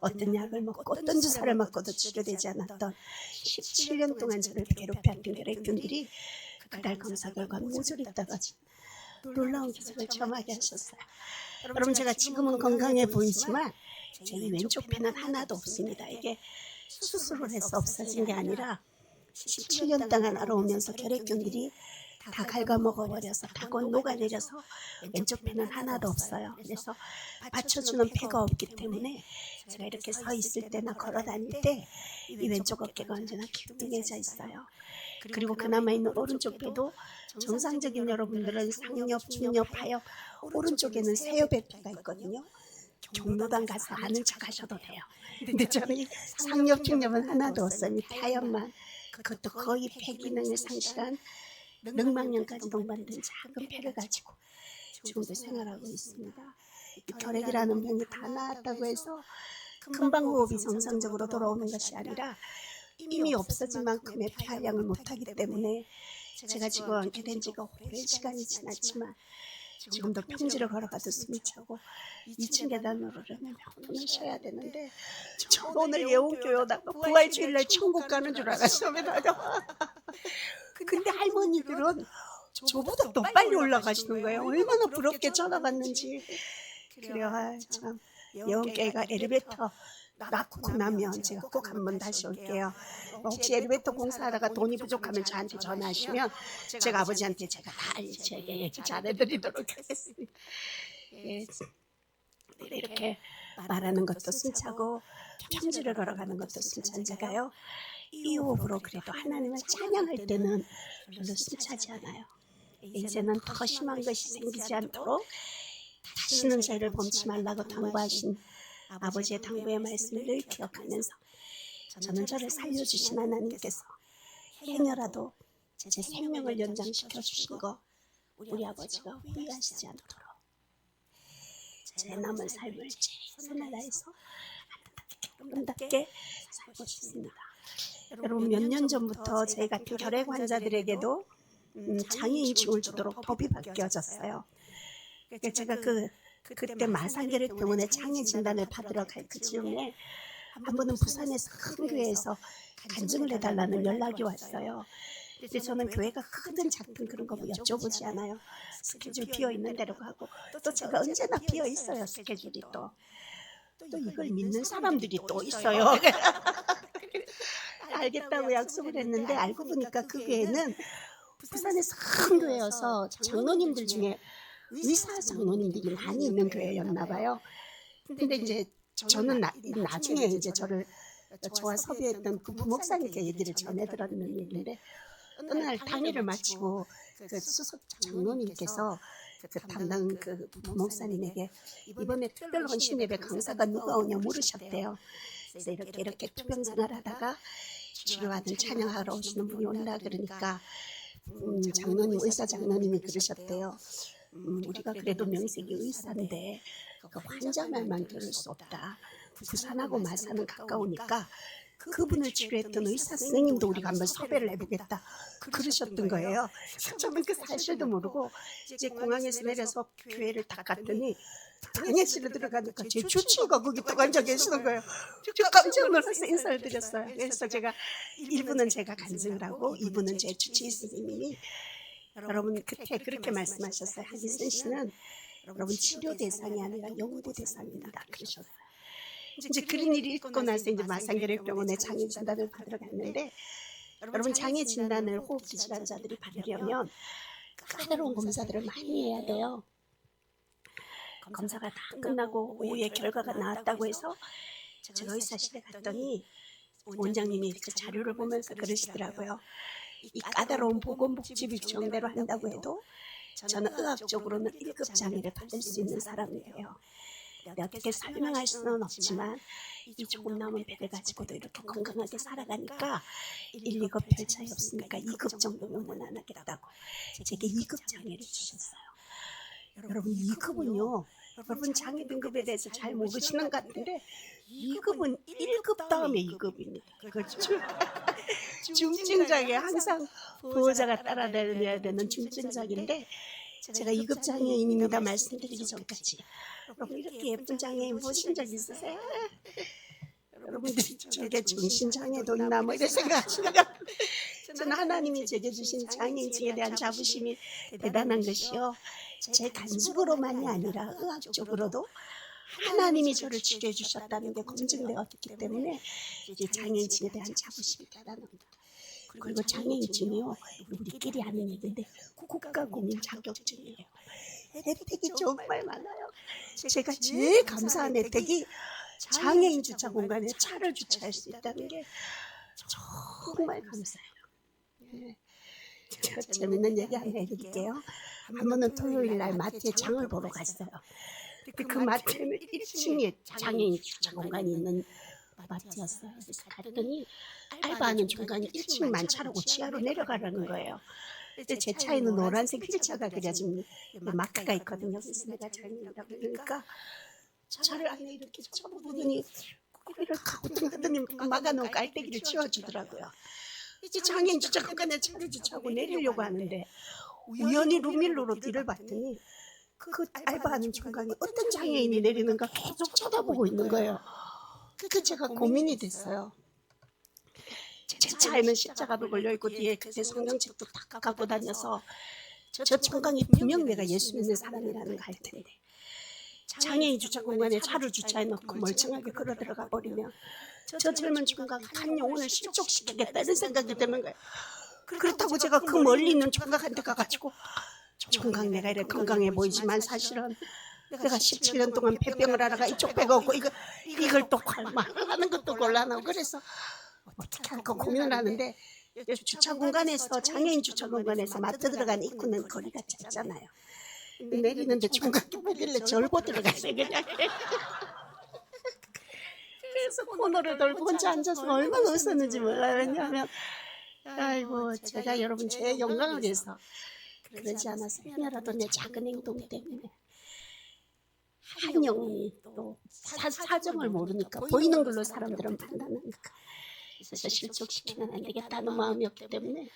Speaker 3: 어떤 약을 먹고 어떤 주사를 맞고도 치료되지 않았던 17년 동안 저를 괴롭혔던 결핵균들이 그달 검사 결과 모조리 떨어진 놀라운 기적을 체험하게 하셨어요. 여러분, 제가 지금은 건강해 보이지만 제 왼쪽 폐는 하나도 없습니다. 이게 수술을 해서 없어진 게 아니라 17년 동안 알아오면서 결핵균들이 다 갉아먹어 버려서 다 곧 녹아내려서 왼쪽 배는 하나도 없어요. 그래서 받쳐주는 배가 없기 때문에 제가 이렇게 서 있을 때나 걸어 다닐 때 이 왼쪽 어깨가 언제나 기둥해져 있어요. 그리고 그나마 있는 오른쪽 배도 정상적인 여러분들은 상엽, 중엽, 하엽, 오른쪽에는 세엽의 배가 있거든요. 경로당 가서 아는 척 하셔도 돼요. 근데 저는 이 상엽, 중엽은 하나도 없어요. 밑에 하엽만. 그것도 거의 폐 기능을 상실한 늑막년까지 동반된 작은 폐를 가지고 지금도 생활하고 있습니다. 이 결핵이라는 병이 다 나았다고 해서 금방 호흡이 정상적으로 돌아오는 것이 아니라 이미 없어진 만큼의 폐활량을 못하기 때문에 제가 지금 앉게 된 지가 오랜 시간이 지났지만 지금도 평지를 걸어가도 숨이 차고 2층 계단으로 오르면 명분을 쉬어야 되는데 저 오늘 예원교회 오다가 부활주일날 천국 가는 줄 알았어요. 근데 할머니들은 저보다 더 빨리 올라가시는 거예요. 얼마나 부럽게 전화갔는지. 그래요. 참 예원교회가 엘리베이터 낳고 나면 제가 꼭 한번 다시 올게요. 혹시 엘리베이터 공사하다가 돈이 부족하면 저한테 전화하시면 제가 아버지한테 제가 다 얘기 잘해드리도록 하겠습니다. 예, 이렇게 말하는 것도 숨차고 평지를 걸어가는 것도 숨찬 제가요. 이 호흡으로 그래도 하나님을 찬양할 때는 별로 숨차지 않아요. 이제는 더 심한 것이 생기지 않도록 다시는 죄를 범치 말라고 당부하신 아버지의 당부의 말씀을 늘 기억하면서 저는 저를 살려주신 하나님께서 행여라도 제 생명을 연장시켜 주신 거 우리 아버지가 후회하시지 않도록 제 남은 삶을 최선을 다해서 아름답게 살고 싶습니다. 여러분 몇 년 전부터 저희 같은 결핵 환자들에게도 장애인증을 주도록 법이 바뀌어졌어요. 제가 그때 마산결핵 병원에 장애 진단을 받으러 갈 그 즈음에 한 번은 부산에서 큰 교회에서 간증을 해달라는 연락이 왔어요. 근데 저는 교회가 크든 작든 그런 거 뭐 여쭤보지 않아요. 스케줄 비어 있는 대로 가고 또 제가 언제나 비어 있어요. 스케줄이 또 이걸 믿는 사람들이 또 있어요. 알겠다고 약속을 했는데 알고 보니까 그 교회는 부산에서 큰 교회여서 장로님들 중에 의사 장로님들이 많이 있는 교회였나 봐요. 근데 이제 저는 나중에 이제 저와 섭외했던 그 부목사님께 얘기를 전해 들었는 얘기인데 어느 날 당일을 마치고 그 수석 장로님께서 그 담당 그 부목사님에게 이번에 특별 헌신 예배 강사가 누가 오냐 물으셨대요. 그래서 이렇게 투병생활 하다가 치료하던 찬양하러 오시는 분이 온다 그러니까 장로님 의사 장로님이 그러셨대요. 우리가 그래도 명색이 의사인데 그 환자 말만 들을 수 없다. 부산하고 마산은 가까우니까 그분을 치료했던 의사 선생님도 우리가 한번 섭외를 해보겠다 그러셨던 거예요. 저는 그 사실도 모르고 이제 공항에서 내려서 교회를 딱 갔더니 당회실에 들어가니까 제 주치의가 거기 또 앉아 계시는 거예요. 저 깜짝 놀라서 인사를 드렸어요. 그래서 제가 1부는 제가 간증을 하고 2부는 제 주치의 선생님이 여러분 그때 그렇게 말씀하셨어요. 하기선 씨는 여러분 치료 대상이 아니라 연구 대상입니다. 그러셨어요. 이제 그런 일이 있고 나서 이제 마산결핵병원에 장애 진단을 받으러 갔는데 여러분 장애 진단을 호흡기 질환자들이 받으려면 까다로운 검사들을 많이 해야 돼요. 검사가 다 끝나고 오후에 결과가 나왔다고 해서 제가 의사실에 갔더니 원장님이 그 자료를 보면서 그러시더라고요. 이 까다로운 보건복지부 규정대로 한다고 해도 저는 의학적으로는 1급 장애를 받을 수 있는 사람이에요. 어떻게 설명할 수는 없지만 이 조금 남은 배를 가지고도 이렇게 건강하게 살아가니까 1, 2급 별 차이 없으니까 2급 정도면 안 하겠다고 제게 2급 장애를 주셨어요. 여러분 2급은요. 여러분 장애 등급에 대해서 잘 모르시는 것 같은데 2급은 1급 다음에 2급입니다. 그렇죠? 중증장애 항상 보호자가 따라다녀야 되는 중증장애인데 제가 2급 장애인입니다 말씀드리기 전까지 여러분 이렇게 예쁜 장애인 보신 적 있으세요? 여러분들이 저게 정신장애도 있나 뭐 이런 생각하시는 것 같은데 저는 하나님이 제게 주신 장애인증에 대한 자부심이 대단한 것이요. 제 간증으로만이 아니라 의학적으로도 하나님이 저를 치료해 주셨다는 게 검증되었기 때문에 이 장애인증에 대한 자부심이 대단합니다. 그리고 장애인증이요, 우리끼리 하는 얘기인데 국가공인 자격증이에요. 혜택이 정말 많아요. 제가 제일 감사한 혜택이 장애인 주차 공간에 차를 주차할 수 있다는 게 정말 감사해요. 네. 제가 재밌는 얘기 하나 해드릴게요. 한 번은 토요일 날 마트에 장을 보러 갔어요. 근데 그 마트에는 1층에 장애인 주차 공간이 있는 마트였어요. 그래서 갔더니 알바하는 중간에 1층만 차라고 지하로 내려가라는 거예요. 근데 제 차에는 노란색 휠차가 그려진 마크가 있거든요. 그래서 내가 장애인이라고 그러니까 차를 안에 이렇게 쳐보더니 고리를 가고등하더니 막아놓은 깔때기를 치워주더라고요. 이제 장애인 주차 공간에 차를 주차하고 내리려고 하는데 우연히 루밀로로 뒤를 봤더니 그 알바하는 중간에 어떤 장애인이 내리는가 계속 쳐다보고 있는 거예요. 그 제가 고민이 됐어요. 제 차에는 십자가도 걸려있고 뒤에 그때 성경책도 다 갖고 다녀서 저 청강이 분명 내가 예수 믿는 사람이라는 거 알 텐데 장애인 주차 공간에 차를 주차해놓고 멀쩡하게 걸어 들어가 버리면 저 젊은 총각 한 영혼을 실족시키겠다는 생각이 드는 거예요. 그렇다고 제가 그 멀리 있는 총각한테 가가지고 총각 내가 이래 건강해 보이지만 사실은 내가 17년 동안 폐병을 하다가 이쪽 배가 없고 이걸 또 하는 것도 곤란하고 그래서 어떻게 할까 고민을 하는데 주차 공간에서 장애인 주차 공간에서 마트 들어가는 입구는 거리가 짧잖아요. 내리는데 총각이 보길래 절고 들어가세요 그냥. 그래서 코너를 돌고 혼자 앉아서 얼마나 웃었는지 몰라요. 왜냐하면 아이고 제가 여러분 제 영광을 위해서 그러지 않아서 행여라도 내 작은 행동 때문에 한 영혼이 또 사정을 모르니까 보이는 걸로 사람들은 판단하니까 그래서 실족시키면 안 되겠다는 마음이었기 때문에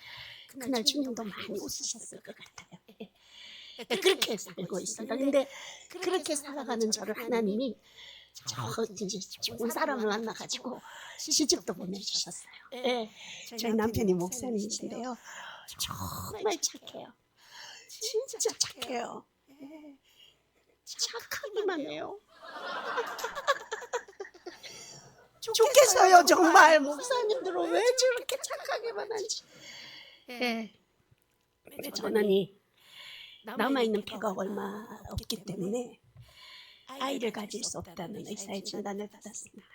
Speaker 3: 그날 주님도 많이 웃으셨을 것 같아요. 그렇게 살고 있습니다. 근데 그렇게 살아가는 저를 하나님이 이제 좋은 사람을 만나가지고 시집도 보내주셨어요. 네. 저희 남편이 목사님이신데요. 정말 착해요. 진짜 착해요. 네. 착하기만 해요. 좋겠어요 정말. 목사님들은 왜 저렇게 착하게만 하지. 네. 근데 저는 남아있는 배가 얼마 없기 때문에 아이를 가질 수 없다는 의사의 진단을 받았습니다.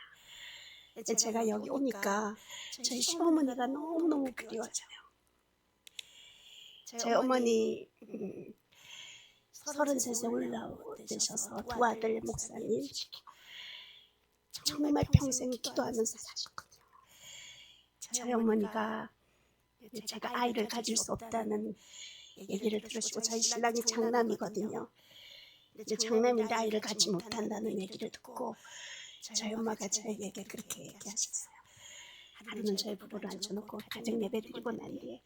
Speaker 3: 제가 여기 오니까 저희 시어머니가 너무너무 그리워져요. 저희 어머니 33세 올라오셔서 두 아들 목사님 정말 평생 기도하면서 사셨거든요. 저희 어머니가 제가 아이를 가질 수 없다는 얘기를 들으시고 저희 신랑이 장남이거든요. 이제 장남인데 아이를 갖지 못한다는 얘기를 듣고 저희 엄마가 저에게 그렇게 얘기하셨어요. 하루는 저희 부부를 앉혀놓고 가정 예배 드리고 난 뒤에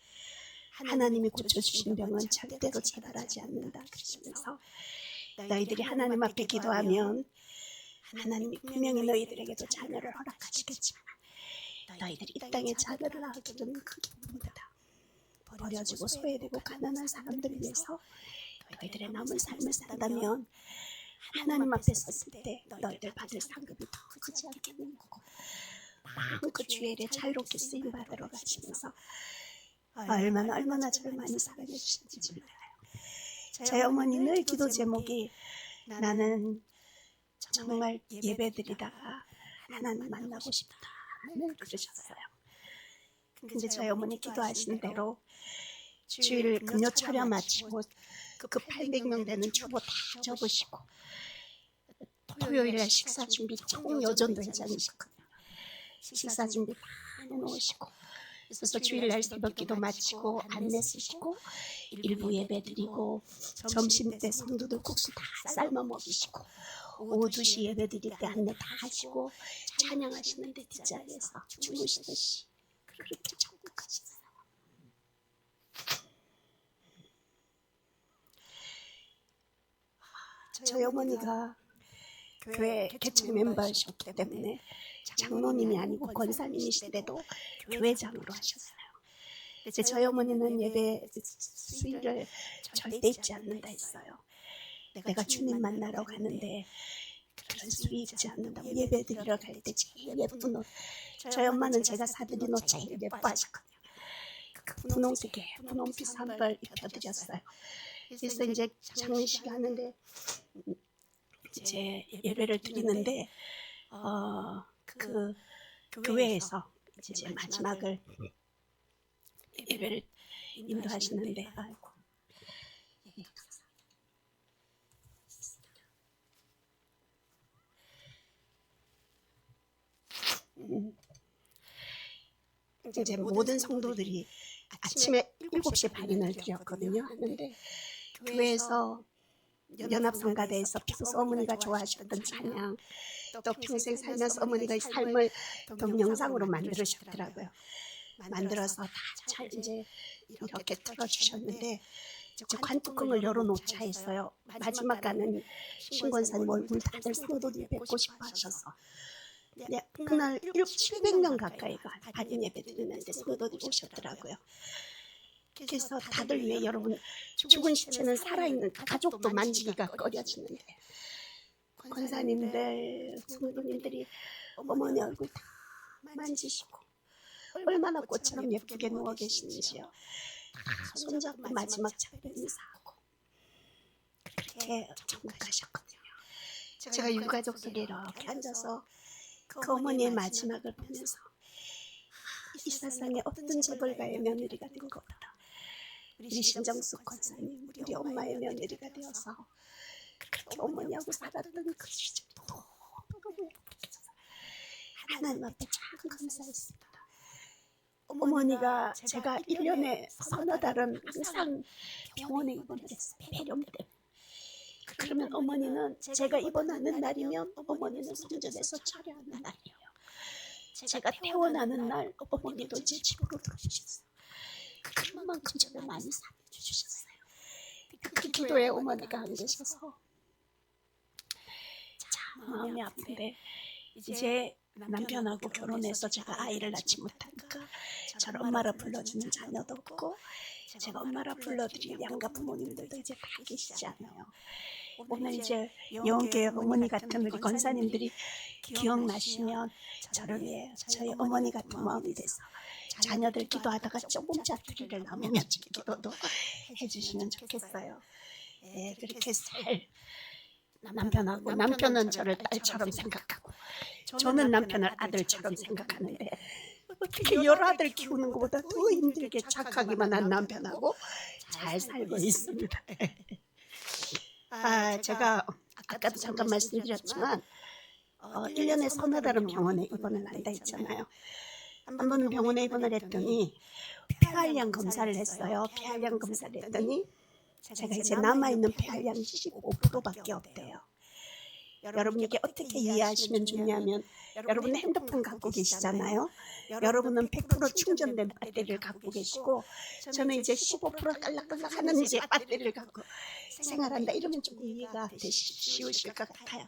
Speaker 3: 하나님이 고쳐주신 병은 절대로 재발하지 않는다 그러시면서 너희들이 하나님 앞에 기도하면 하나님이 분명히 너희들에게도 자녀를 허락하시겠지만 너희들이 이 땅에 자녀를 낳기는 크게 힘들다. 버려지고 소외되고 가난한 사람들을 위해서 너희들의 남은 삶을 산다면 하나님 앞에 섰을 때 너희들 받을 상급이 더 크지 않겠는 거고 마음껏 주의 일에 자유롭게 쓰임 받으러 가시면서 얼마나 저를 많이 사랑해 주시는지 몰라요. 저희 어머니 늘 기도 제목이 나는 정말 예배드리다가 하나님 만나고 싶다 늘 그러셨어요. 근데 저희 어머니 기도하신 대로 주일 금요 철야 마치고 그 800명 되는 주보 다 접으시고 토요일에 식사 준비 총 여전도 회장이시거든요. 식사 준비 다 해놓으시고 그래서 주일날 새벽기도 마치고 안내 쓰시고 일부 예배 드리고 점심때 성도들 국수 다 삶아 먹이시고 오후 2시 예배 드릴 때 안내 다 하시고 찬양하시는데 뒷자리에서 주무시듯이 그렇게 적극하셨어요. 저희 어머니가 교회 개척 멤버셨기 때문에 장로님이 아니고 권사님이신데도 교회장으로 하셨어요. 이제 저희 어머니는 예배 수일을 절대 잊지 않는다 했어요. 내가 주님 만나러 가는데 그런 수위 잊지 않는다고 예배 드리러 갈 때 제일 예쁜 옷 저희 엄마는 제가 사드린 옷 제일 예뻐하셨거든요. 분홍색 분홍빛 산벌 입혀드렸어요. 그래서 이제 장례식 하는데 이제 예배를 드리는데 그 교회에서 이제 마지막을 예배를 인도하시는데 아이고 이제 모든 성도들이 아침에 7시 반인을 드렸거든요. 하는데 교회에서 연합성가대에서 평소 어머니가 좋아하셨던 찬양 또 평생 살면서 어머니가 삶을 동영상으로 만들으셨더라고요. 만들어서 다 잘 이제 이렇게 틀어주셨는데 이제 관뚜껑을 열어놓자 했어요. 마지막 가는 신권사님 얼굴 다들 성도들이 뵙고 싶어 하셔서 네, 그날 700명 가까이가 발인 예배 드리는데 성도들이 오셨더라고요. 그래서 다들 왜 여러분 죽은 시체는 살아있는 가족도 만지기가 꺼려지는데 권사님들, 성도님들이 어머니 얼굴 다 만지시고 얼마나 꽃처럼 예쁘게 누워 계시는지요. 다 손잡고 마지막 작별 인사하고 그렇게 천국 가셨거든요. 제가 유가족 속에 이렇게 앉아서 그 어머니의 마지막을 보면서 이 세상에 어떤 재벌가의 며느리가 된 것보다 우리 신정숙 권사님, 우리 엄마의 며느리가 되어서 그렇게 어머니하고 살았던 그 시절 너무 행복해서 하나님 앞에 참 감사했습니다. 어머니가 제가 1년에 서너 달은 항상 병원에 입원을 했어요. 폐렴 때문에. 그러면 어머니는 제가 입원하는 날이면 어머니는 성전에서 철회하는 날이에요. 제가 퇴원하는 날 어머니도 제 집으로 들어주셨어요. 그런 만큼 저를 많이 사랑해주셨어요. 그 기도에 어머니가 안 계셔서 참 마음이 아픈데 이제 남편하고 결혼해서 제가 아이를 낳지 못하니까 저를 엄마라 불러주는 자녀도 없고 제가 엄마라 불러드릴 양가 부모님들도 이제 다 계시지 않아요. 오늘 이제 영계 어머니 같은 우리 권사님들이 기억나시면 저를 위해 저희 어머니 같은 마음이 돼서 자녀들 기도하다가 조금 자투리를 남으면 기도도 해주시면 좋겠어요. 예, 그렇게 살 남편하고 남편은 저를 딸처럼 생각하고 저는 남편을 아들처럼 생각하는데 어떻게 여러 아들 키우는 것보다 더 힘들게 착하기만 한 남편하고 잘 살고 있습니다. 제가 아까도 잠깐 말씀드렸지만 1년에 서너 달은 병원에 입원을 한다 했잖아요. 한 번은 병원에 입원을 했더니 폐활량 검사를 했어요. 폐활량 검사를 했더니 제가 이제 남아있는 폐활량이 15%밖에 없대요. 여러분 이게 어떻게 이해하시면 좋냐면 여러분은 핸드폰 갖고 계시잖아요. 여러분은 100% 충전된 배터리를 갖고 계시고 저는 이제 15% 깔락깔락 하는 이제 배터리를 갖고 생활한다. 이러면 좀 이해가 쉬우실 것 같아요.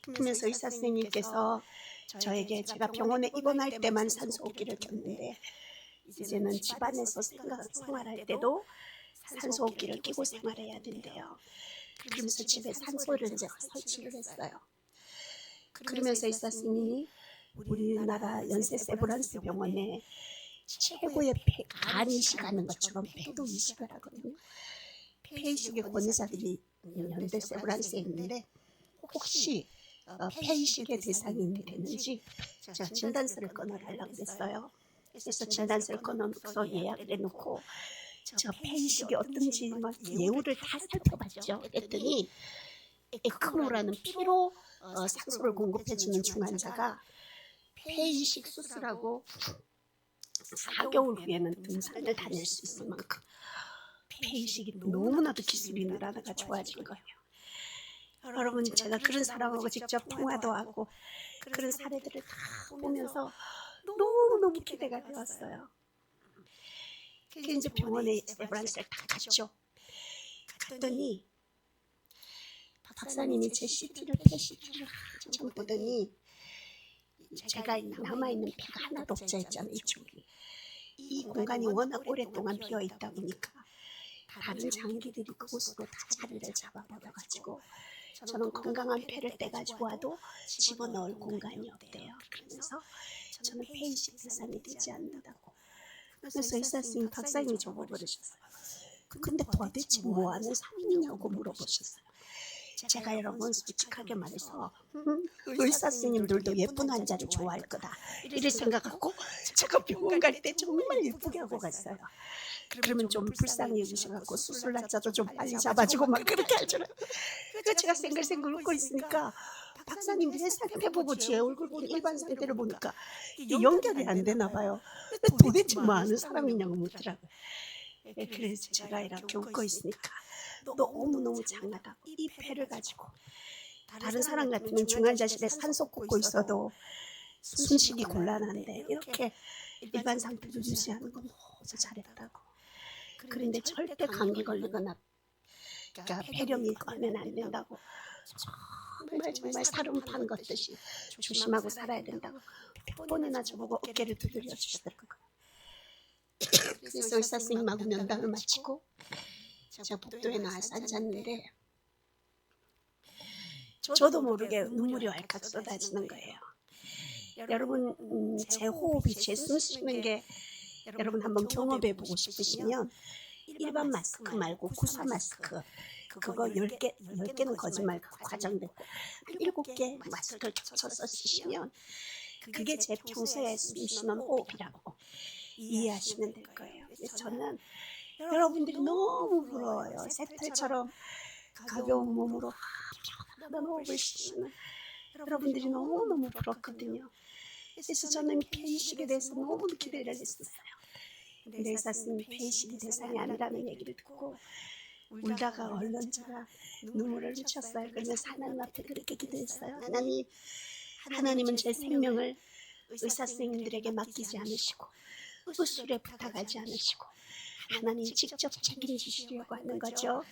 Speaker 3: 그러면서 의사 선생님께서 저에게 제가 병원에 입원할 때만 산소호흡기를 켰는데 이제는 집안에서 생활할 때도 산소호흡기를 끼고 생활해야 된대요. 그러면서 집에 산소를 이제 설치를 했어요. 그러면서 의사 선생님이 우리나라 연세세브란스 병원에 최고의 간 이식하는 것처럼 폐도 이식을 하거든요. 폐 이식의 권위자들이 연세세브란스에 있는데 혹시 폐 이식의 대상이 되는지 제가 진단서를 끊어달라고 그랬어요. 그래서 진단서를 끊어서 예약을 해놓고 저 폐이식이 어떤지 막 예우를 다 살펴봤죠. 그랬더니 에크모라는 피로 산소를 공급해주는 중환자가 폐이식 수술하고 4개월 후에는 등산을 다닐 수 있을 만큼 폐이식이 너무나도 기술이 늘어나가 좋아진 거예요. 여러분 제가 그런 사람하고 직접 통화도 하고 그런 사례들을 다 보면서 너무너무 기대가 되었어요. 그래서 이제 병원에 세브란스를 다 갔죠. 갔더니 박사님이 제 CT를 한참 보더니 제가 남아있는 피가 하나도 없자 했잖아요. 이쪽이. 이 공간이 워낙 오랫동안 비어있다 보니까 다른 장기들이 그곳으로 다 자리를 잡아버려가지고 저는 건강한 폐를 떼가지고 와도 집어넣을 공간이 없대요. 그러면서 저는 폐이식 대상이 되지 않는다고 그래서 의사 선생님, 박사님이 저보고 그러셨어요. 근데 도대체 뭐 하는 사람이냐고 물어보셨어요. 제가 여러분 솔직하게 말해서 의사 선생님들도 예쁜 환자를 좋아할 거다 이렇게 생각하고 제가 병원 갈 때 정말 예쁘게 하고 갔어요. 그러면 좀 불쌍히 여기셔갖고 수술 날짜도 좀 빨리 잡아주고 막 그렇게 하더라고요. 그러니까 제가 생글생글 웃고 있으니까 박사님들이 생각해보고 제 얼굴 보니 일반 상태를 보니까 이게 연결이 안 되나 봐요. 도대체 뭐 하는 사람이냐고 묻더라고요. 그래서 제가 이렇게 웃고 있으니까 너무너무 장하다고 이 폐를 가지고 다른 사람 같으면 중환자실에 산소 꽂고 있어도 숨쉬기 곤란한데 이렇게 일반 상태를 유지하는 건 너무 잘했다고. 그런데 절대 감기 걸리거나 그러니까 폐렴이 하면 안 된다고 정말 사름판 걷듯이 조심하고 살아야 된다고 몇 번이나 저보고 어깨를 두드려 주시더라고요. 그래서 의사 선생님하고 면담을 마치고 제가 복도에 나와서 앉았는데 저도 모르게 눈물이 왈칵 쏟아지는 거예요. 여러분 제 호흡이 제 숨 쉬는 게 여러분 한번 경험해 보고 싶으시면 일반 마스크 말고 구사 마스크 그거 10개는 거짓말 과장됐고 7개 마스크를 겹쳐서 쓰시면 그게 제 평소에 숨 쉬는 호흡이라고 이해하시면 될 거예요. 그래서 저는 여러분들이 너무 부러워요. 새털처럼 가벼운 몸으로 편안한 호흡을 쉬시는 여러분들이 너무너무 부럽거든요. 그래서 저는 폐이식에 대해서 너무 기대를 했었어요. 근데 의사 선생님이 폐이식이 대상이 아니라는 얘기를 듣고 울다가 얼른 제가 눈물을 훔쳤어요. 그러면서 하나님 앞에 그렇게 기도했어요. 하나님은 제 생명을 의사 선생님들에게 맡기지 않으시고 의술에 부탁하지 않으시고 하나님 직접 책임지시려고 하는 거죠.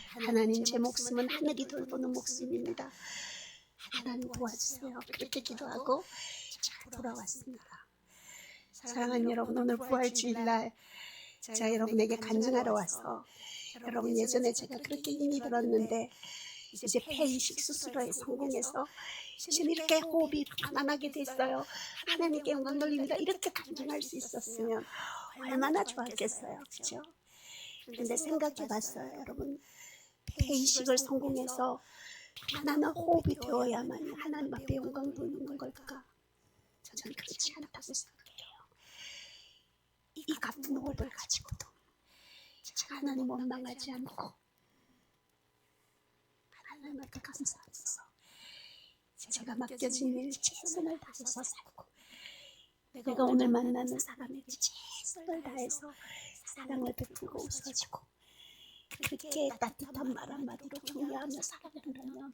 Speaker 3: 하나님 제 목숨은 하늘이 돌보는 목숨입니다. 하나님 도와주세요. 그렇게 기도하고 돌아왔습니다. 사랑하는 여러분, 오늘 부활주일날 제가 여러분에게 간증하러 와서 여러분 예전에 제가 그렇게 힘이 들었는데 이제 폐이식 수술에 성공해서 지금 이렇게 호흡이 편안하게 됐어요. 하나님께 영광 돌립니다. 이렇게 간증할 수 있었으면 얼마나 좋았겠어요. 그렇죠? 그런데 생각해 봤어요. 여러분 폐이식을 성공해서 편안한 호흡이 되어야만 하나님 앞에 영광 돌리는 걸까? 저는 그렇지 않다고 생각해요. 이 같은 호흡을 가지고도 제가 하나님 원망하지 않고 하나님 앞에 감사하면서 제가 맡겨진 일 최선을 다해서 살고 내가 오늘 만나는 사람에게 최선을 다해서 사랑을 베풀고 웃어주고 그렇게 따뜻한 말 한마디로 격려하며 살아간다면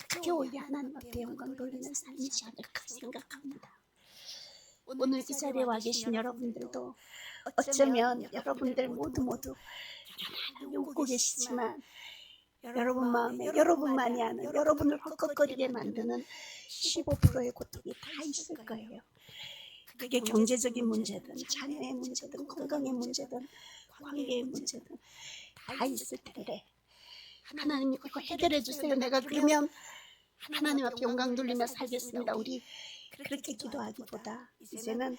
Speaker 3: 그게 오히려 하나님 앞에 영광 돌리는 삶이지 않을까 생각합니다. 오늘 이 자리에 와 계신 여러분들도 어쩌면 여러분들 모두 편안하게 웃고 계시지만 여러분 마음에 여러분만이 아는 여러분을 헉헉거리게 만드는 15%의 고통이 다 있을 거예요. 그게 경제적인 문제든 자녀의 문제든 건강의 문제든 관계의 문제든 다 있을 텐데 하나님 그거 해결해 주세요. 내가 그러면 하나님 앞에 영광 돌리며 살겠습니다. 우리 그렇게 기도하기보다 이제는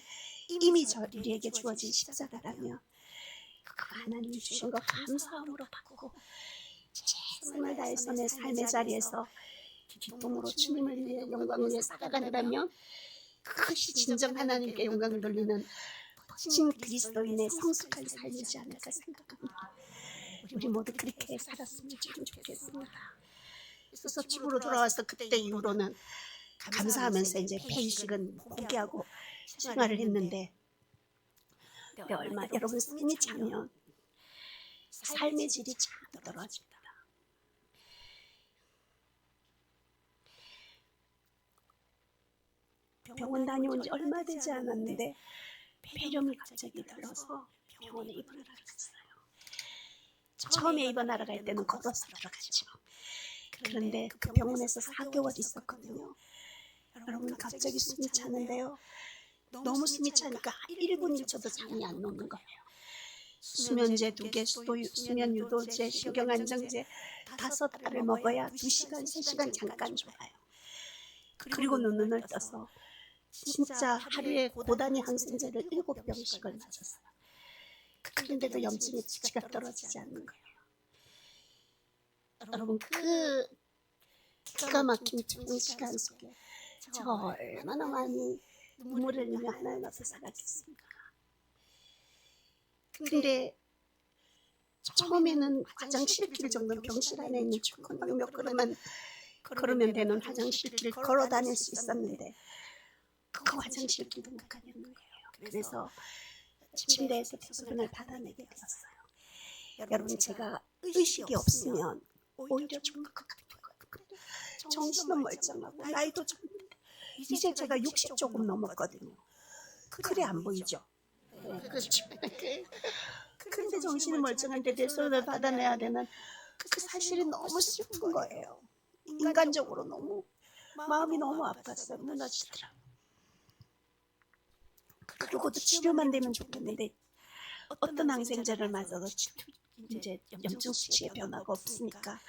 Speaker 3: 이미 우리에게 주어진 십자가라면 그거 하나님 주신 거 감사함으로 받고 최선을 다해서 내 삶의 자리에서 기쁨으로 주님을 위해 영광을 위해 살아간다면 그것이 진정 하나님께 영광을 돌리는 멋진 그리스도인의 성숙한 삶이지 않을까 생각합니다. 우리 모두 그렇게 살았으면 참 좋겠습니다. 그래서 집으로 돌아와서 그때 이후로는 감사하면서 이제 폐이식은 포기하고 생활을 했는데 얼마 여러분 삶이 차면 삶의 질이 참 떨어집니다. 병원 다녀온 지 얼마 되지 않았는데 폐렴이 갑자기 들어서 병원에 입원을 하러 갔어요. 처음에 입원하러 갈 때는 걸어서 들어갔죠. 그런데 그 병원에서 4개월 있었거든요. 여러분 갑자기 숨이 차는데요. 너무 숨이 차니까 1분 1초도 잠이 안 오는 거예요. 수면제 2개, 수면 유도제, 신경안정제 5알을 먹어야 2시간, 3시간 잠깐 좋아요. 그리고 눈을 떠서 진짜 하루에 고단위 항생제를 7병씩을 맞았어요. 그런데도 염증이 치가 떨어지지 않는 거예요. 여러분, 그 기가 막힌 좋은 시간 속에 저 얼마나 많이 눈물을 흘리며 하나님 앞에 살았겠습니까? 근데 처음에는 화장실 길 정도는 병실 안에 있는 주머니 몇 걸음만 걸으면 되는 화장실 길 걸어 다닐 수 있었는데 그 화장실 길도 못 가는 거예요. 그래서 침대에서 대소변을 받아내게 되었어요. 여러분, 제가 의식이 없으면 오히려 좋은 것 같아요. 정신은 멀쩡하고 나이도 젊은데 이제 제가 60 조금 넘었거든요. 그래 안 보이죠? 그런데 정신이 멀쩡한데 대소변을 받아내야 되는 그 사실이 너무 슬픈 거예요. 인간적으로 너무 마음이 너무 아팠어요. 무너지더라고요. 그러고도 치료만 되면 좋겠는데 어떤 항생제를 맞아도 이제 염증 수치의 변화가 없으니까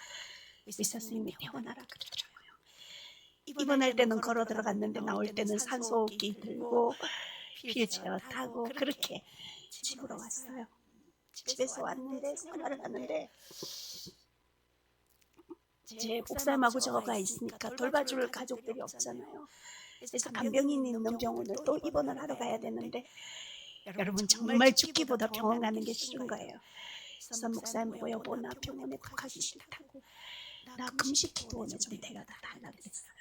Speaker 3: 의사 선생님이 퇴원하라 그러더라고요. 입원할 때는 걸어 들어갔는데 나올 때는 산소호흡기 들고 휠체어 타고 그렇게 집으로 왔어요. 집에서 왔는데 생활을 하는데 제 목사님하고 저가 있으니까 돌봐줄 가족들이 없잖아요. 그래서 간병인 있는 병원을 또 입원을 하러 가야 되는데 여러분, 정말 죽기보다 병원 가는 게 싫은 거예요. 그래서 목사님 보고 여보, 나 병원에 가기 싫다고, 나 금식 기도원에 좀 데려다 달라고 그랬어요.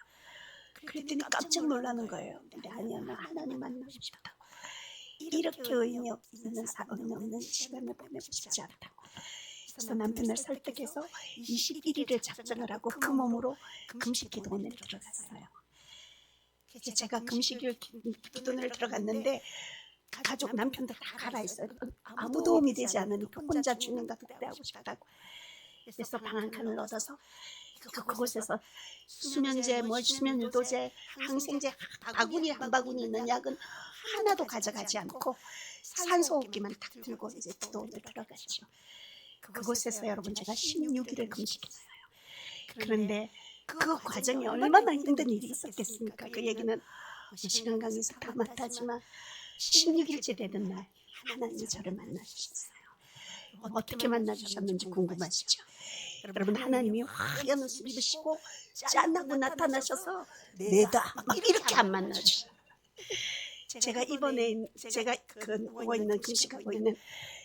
Speaker 3: 그랬더니 깜짝 놀라는 거예요. 근데 아니야, 나 하나님 만나고 싶다고, 이렇게 의미 없는 시간을 보내고 싶지 않다고. 그래서 남편을 설득해서 21일을 작정을 하고 그 몸으로 금식 기도원에 들어갔어요. 제가 금식 기도원을 들어갔는데 가족 남편들 다 가라 있어요. 아무 도움이 되지 않으니까 혼자 죽는가 그때하고 싶다고. 그래서 방 한 칸을 얻어서 그곳에서 수면제, 수면 유도제, 항생제 바구니 한 바구니 있는 약은 하나도 가져가지 않고 산소호흡기만 딱 들고 이제 기도원에 들어갔죠. 그곳에서 여러분, 제가 16일을 금식했어요. 그런데 그 과정이 얼마나 힘든 일이 있었겠습니까? 그 얘기는 시간 강에서 다 못하지만 16일째 되던 날 하나님이 저를 만나주셨어요. 어떻게 만나주셨는지 궁금하시죠? 여러분, 하나님이 하얀 옷을 입으시고 짠하고 나타나셔서 내다 막 이렇게 안 만나주셔요. 제가 이번에 제가 누워 있는 금식하고 있는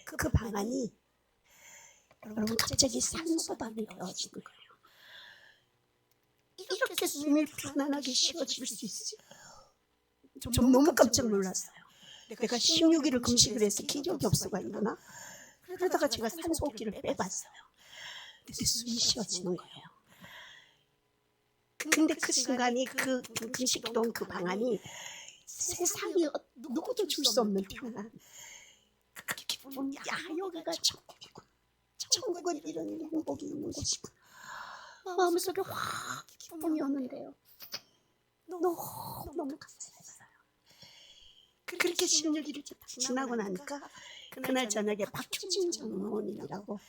Speaker 3: 그 방 안이 여러분 갑자기 산소방이 되어지는 거예요. 이렇게 숨이 편안하게 쉬어질 수 있어요. 좀 너무 깜짝 놀랐어요. 내가 16일을 금식을 해서 기력이 없어가 있구나. 그러다가 제가 산소호흡기를 빼봤어요. 근데 숨이 쉬어지는 거예요. 근데 그 순간이 그 금식동 그 방 안이 세상에 누구도 줄 수 없는 평안, 그 기분, 야 여기가 천국이구나, 천국은 이런 행복이 있는 곳이구나, 마음속에 확 기쁨이 오는데요. 너무 감사했어요. 그렇게 16일이 지나고 나니까 그날 저녁에 박효진 장로님이라고,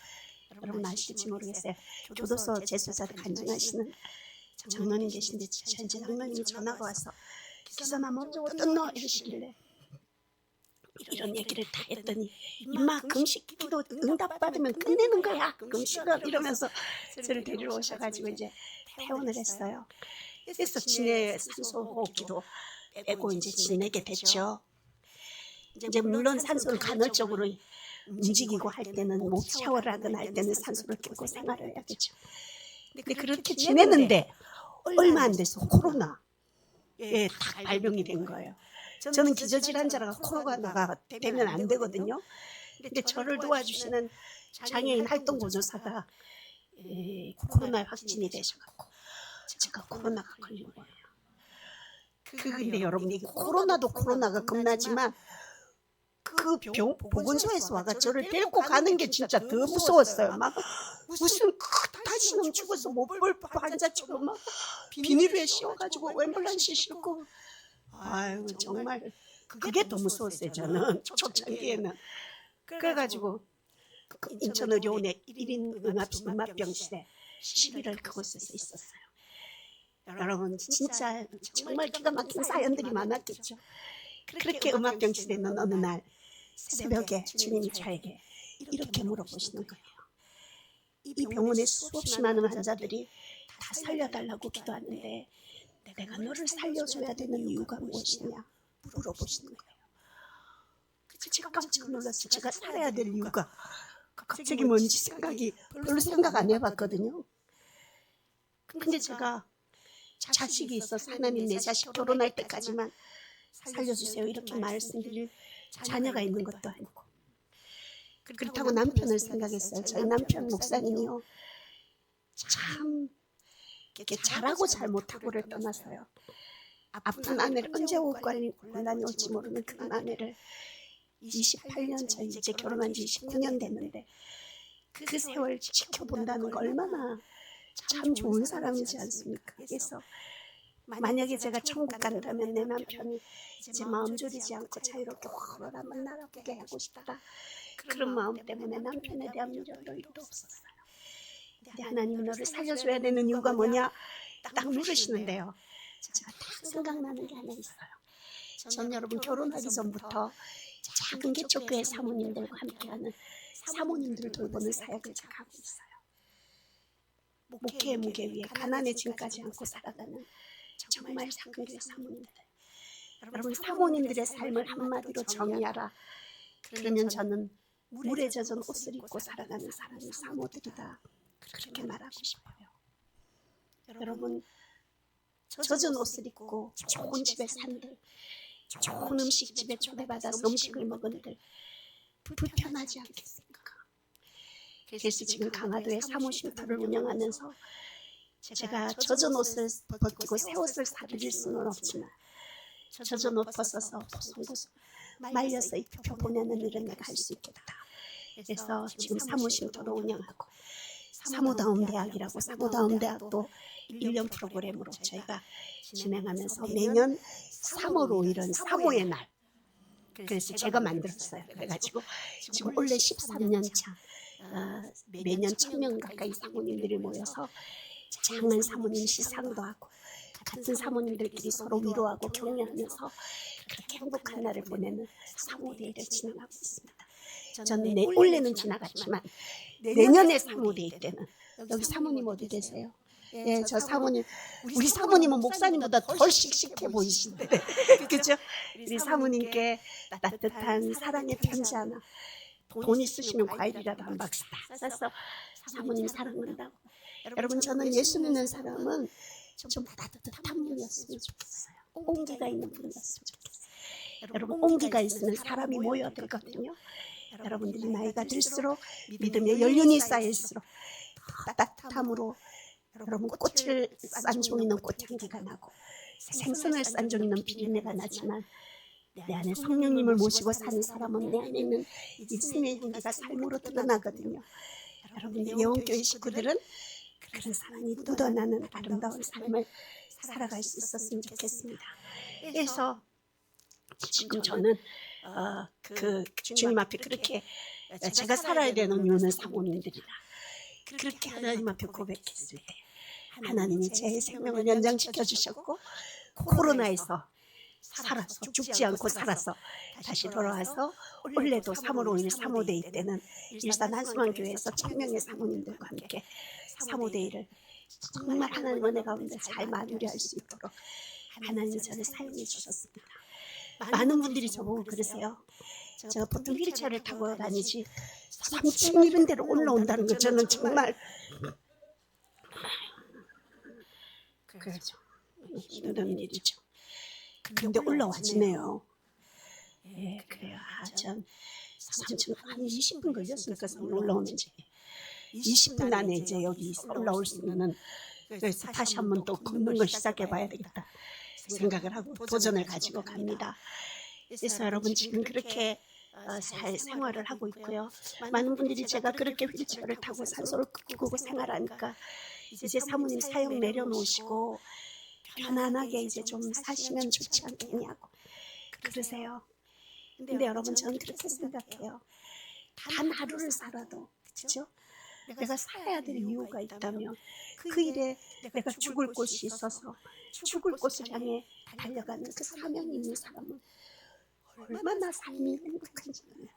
Speaker 3: 여러분 아실지 모르겠어요. 교도소 재수자들 간증하시는 장로님 계신데 현재 장로님이 전화가 와서 기사나 먼저 어떤 너 이러시길래 이런 얘기를 다 했더니 임마 금식 기도 응답받으면 끝내는 거야 금식은, 이러면서 저를 데리러 오셔가지고 이제 퇴원을 했어요. 그래서 진해 산소호흡기도 빼고 이제 지내게 됐죠. 이제 물론 산소를 간헐적으로 움직이고 할 때는 목 샤워를 하거나 할 때는 산소를 껴고 생활을 해야겠죠. 근데 그렇게 지냈는데 얼마 안 돼서 코로나에 딱 발병이 된 거예요. 저는 기저질환자라서 코로나가 되면 안 되거든요. 근데 저를 도와주시는 장애인 활동보조사가 코로나에 확진이 되셔갖고 제가 코로나가 걸린 거예요. 근데 여러분, 이게 코로나가 겁나지만 그 보건소에서 와가 저를 데리고 가는 게 진짜 더 무서웠어요. 막 무슨 다시는 죽어서 못 볼 환자처럼 막 비닐에 씌워가지고 앰뷸런스에 싣고, 아유 정말 그게 더 무서웠어요. 저는 초창기에는. 그래가지고 인천의료원에 1인 음압병실에 11일 그곳에서 있었어요. 여러분 진짜 정말 기가 막힌 사연들이 많았겠죠. 그렇게 음압병실에 있는 어느 날 새벽에 주님이 저에게 이렇게 물어보시는 거예요. 이 병원에 수없이 많은 환자들이 다 살려달라고 기도하는데 내가 너를 살려줘야 되는 이유가 무엇이냐 물어보시는 거예요. 제가 깜짝 놀랐어요. 제가 살아야 될 이유가 갑자기 뭔지 생각이 별로 생각 안 해봤거든요. 근데 제가 자식이 있어서 하나님 내 자식 결혼할 때까지만 살려주세요 이렇게 말씀드릴 자녀가 있는 것도 아니고, 그렇다고 남편을 생각했어요. 저희 남편 목사님이요 참 이렇게 잘하고 잘 못하고를 떠나서요, 아픈 아내를 언제 곤란이 올지 모르는 그런 아내를 28년, 저희 이제 결혼한 지 29년 됐는데 그 세월 지켜본다는 거 얼마나 참 좋은 사람이지 않습니까? 그래서 만약에 제가 천국 간다면 내 남편이 이제 마음 졸이지 않고 자유롭게 훨훨 한번 날아보게 하고 싶다, 그런 마음 때문에 남편에 대한 미련도 1도 없었어요. 근데 하나님이 너를 살려줘야 되는 이유가 뭐냐 딱 물으시는데요, 제가 딱 생각나는 게 하나 있어요. 전 여러분 결혼하기 전부터 작은 개척교회 사모님들과 함께하는 사모님들을 돌보는 사역을 제가 하고 있어요. 목회의 무게 위에 가난의 짐까지 안고 살아가는 정말 작은 교회 사모님들. 여러분 사모님들의 삶을 한마디로 정의하라 그러면 저는 물에 젖은 옷을 입고 살아가는 사람이 사모들이다, 그렇게 말하고 싶어요. 여러분 젖은 옷을 입고 좋은 집에 산들, 좋은 음식집에 초대받아서 음식을 먹은들 불편하지 않겠습니까? 그래서 지금 강화도에 사모쉼터를 운영하면서 제가 젖은 옷을 벗기고 새 옷을 사드릴 수는 없지만 젖은 옷 벗어서 보송보송 말려서 입혀보내는 일은 내가 할 수 있겠다. 그래서 지금 사모쉼터도 운영하고 사모다움 대학이라고, 사모다움 대학도 1년 프로그램으로 저희가 진행하면서 매년 3월 5일은 사모의 날, 그래서 제가 만들었어요. 그래가지고 지금 원래 13년 차 매년 1000명 가까이 사모님들이 모여서 장한 사모님 시상도 하고 같은 사모님들끼리 서로 위로하고 격려하면서 그렇게 행복한 날을 보내는 사모데이를 진행하고 있습니다. 저는 올해는 지나갔지만 내년에 사모데이 때는, 여기 사모님 어디 계세요? 예, 저 사모님, 우리 사모님은 목사님보다 덜 씩씩해 보이신데, 그죠? 우리 사모님께 따뜻한 사랑의 편지 하나, 돈 있으시면 과일이라도 한 박스 다 싸서 사모님 사랑한다고. 여러분 저는 예수 믿는 사람은 좀 따뜻한 분이었으면 좋겠어요. 온기가 있는 분이었으면 좋겠어요. 여러분 온기가 있으면 사람이 모여들거든요. 여러분들이 나이가 들수록 믿음의 연륜이 쌓일수록 따뜻함으로 여러분 꽃을 싼 종이는 꽃향기가 나고 생선을 싼 종이는 비린내가 나지만 내 안에 성령님을 모시고 사는 사람은 내 안에 있는 예수님의 향기가 삶으로 드러나거든요. 여러분들 예원교회 식구들은 그런 사랑이 묻어나는 아름다운 삶을 살아갈 수 있었으면 좋겠습니다. 그래서 지금 저는 그 주님 앞에 그렇게 제가 살아야 되는 이유는 사모님들이다, 그렇게 하나님 앞에 고백했을 때 하나님이 제 생명을 연장시켜 주셨고 코로나에서 살아서 죽지 않고 살아서 다시 돌아와서 올해도 3월 5일 사모데이 때는 일산 한수만교회에서 1000명의 사모님들과 함께 사모데이를 정말 하나님 은혜 가운데 잘 마무리할 수 있도록 하나님이 저를 사용해 주셨습니다. 많은 분들이 저보고 그러세요. 제가 보통 휠체어를 타고 다니지 3층 이런 데로 올라온다는 거 저는 정말 그렇죠. 힘든 일이죠. 근데 올라와지네요. 예, 그래요. 전 3층 한 20분 걸렸으니까 올라오는지 20분 안에 이제 여기 올라올 수 있는, 그래서 다시 한번 또 걷는 걸 시작해 봐야 되겠다 생각을 하고 도전을 가지고 갑니다. 그래서 여러분 지금 그렇게 잘 생활을 하고 있고요. 많은 분들이 제가 그렇게 휠체어를 타고 산소를 끄고 생활하니까 이제 사모님 사역 내려놓으시고 편안하게 이제 좀 사시면 좋지 않겠냐고 그러세요. 근데 여러분 저는 그렇게 생각해요. 단 하루를 살아도, 그렇죠? 내가 살아야 될 이유가 있다면 그 일에 내가 죽을 곳이 있어서 죽을 곳을 향해 달려가는 그 사명이 있는 사람은 얼마나 삶이 행복한지 몰라요.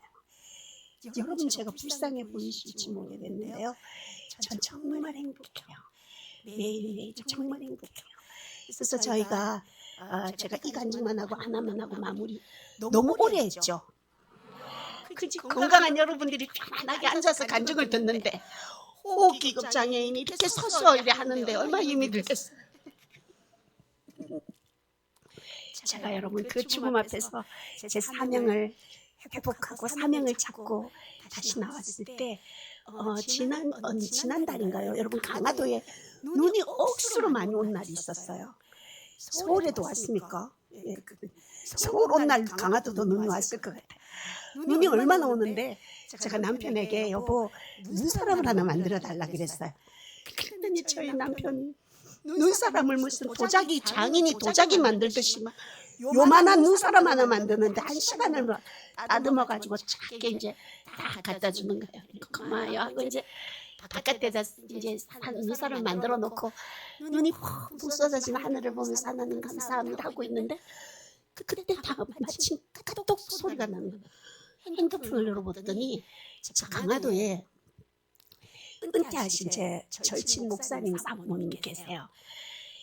Speaker 3: 여러분 제가 불쌍해 보이실지 모르겠는데요. 전 정말 행복해요. 매일매일 정말 행복해요. 그래서 저희가 제가 이 간증만 하고 하나만 하고 마무리 너무 오래 했죠. 그지 건강한 여러분들이 편안하게 앉아서 간증을 듣는데 호흡기급 장애인이 이렇게 서서 이래 하는데 얼마나 힘이 들겠어요. 제가 여러분 그 죽음 앞에서 제 사명을 회복하고 사명을 찾고 다시 나왔을 때 지난달인가요? 여러분 강화도에 눈이 억수로 많이 온 날이 있었어요. 서울에도 왔습니까? 예, 서울 온 날 강화도도 눈이 왔을 것 같아요. 눈이 얼마나 오는데 제가 남편에게 여보 눈사람을 하나 만들어 달라 그랬어요. 그랬더니 저희 남편이 눈사람을 무슨 도자기 장인이 도자기 만들듯이 막 요만한 눈사람 하나 만드는데 1시간을 막 다듬어 가지고 작게 이제 다 갖다 주는 거예요. 고마워요 하고 이제 바깥에다 이제 눈사람 만들어 놓고 눈이 푹 쏟아진 하늘을 보면서 하나님 감사합니다 하고 있는데 그때 다 마침 까똑 소리가 나는 거예요. 핸드폰을 열어보더니 강화도에 은퇴하신 제 절친 목사님 사모님이 계세요.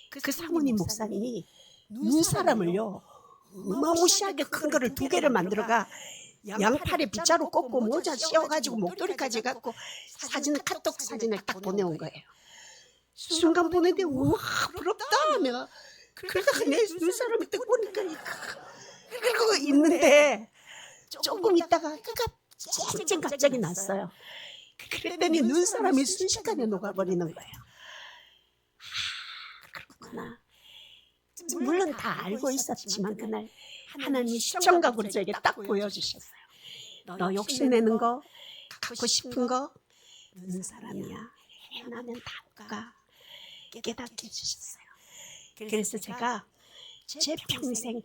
Speaker 3: 그 사모님 목사님이 눈사람을요 어마무시하게 큰 거를 2개를 만들어가 양팔에 빗자루 꽂고 모자 씌워가지고 목도리까지 갖고 사진을 카톡 사진을 딱 보내온 거예요. 순간 보내는데 우와 부럽다 하며 그러다가 내 눈사람을 딱 보니까 그러고 있는데 조금 있다가 그가 쨍쨍 갑자기 났어요. 그랬더니 눈사람이 순식간에 녹아버리는 거예요. 그렇구나. 물론 다 알고 있었지만 그날 하나님이 시청각으로 저에게 딱 보여주셨어요. 너 욕심내는 거, 갖고 싶은 거 눈사람이야. 해나면 다 가. 깨닫게 해주셨어요. 그래서 제가 제 평생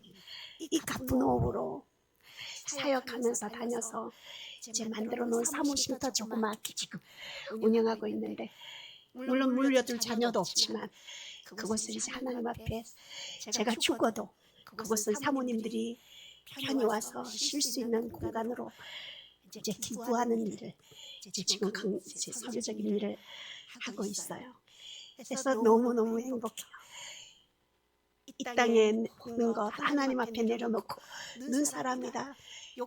Speaker 3: 이 가쁜 호흡으로 사역하면서 다녀서 이제 만들어 놓은 사무실도 조그맣게 지금 운영하고 있는데 물론 물려둘 자녀도 없지만 그곳을 이제 하나님 앞에 제가 죽어도 그곳은 사모님들이 편히 와서 쉴 수 있는 공간으로 이제 기부하는 일을 이제 지금 서류적인 일을 하고 있어요. 그래서 너무너무 행복해요. 이 땅에 있는 거 하나님 앞에 내려놓고 눈사람이다.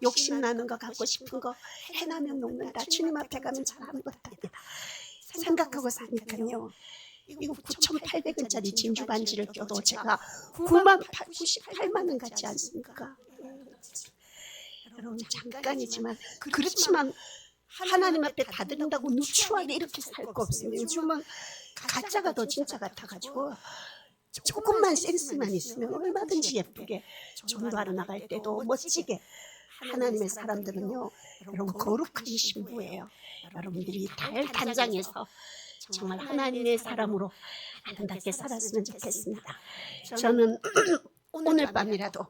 Speaker 3: 욕심나는 거 갖고 싶은 거 해나면 녹는다. 주님 앞에 가면 잘 아무것도 아니다. 생각하고 사니까요. 이거 9,800원짜리 진주 반지를 껴도 제가 98만 원 같지 않습니까? 여러분 잠깐이지만 그렇지만 하나님 앞에 다 드린다고 누추하게 이렇게 살 거 없습니다. 요즘은 가짜가 더 진짜 같아가지고 조금만 센스만 있으면 얼마든지 예쁘게 전도하러 나갈 때도 멋지게 하나님의 사람들은요 여러분 거룩한 신부예요. 여러분들이 달 단장에서 정말 하나님의 사람으로 아름답게 살았으면 좋겠습니다. 저는 오늘 밤이라도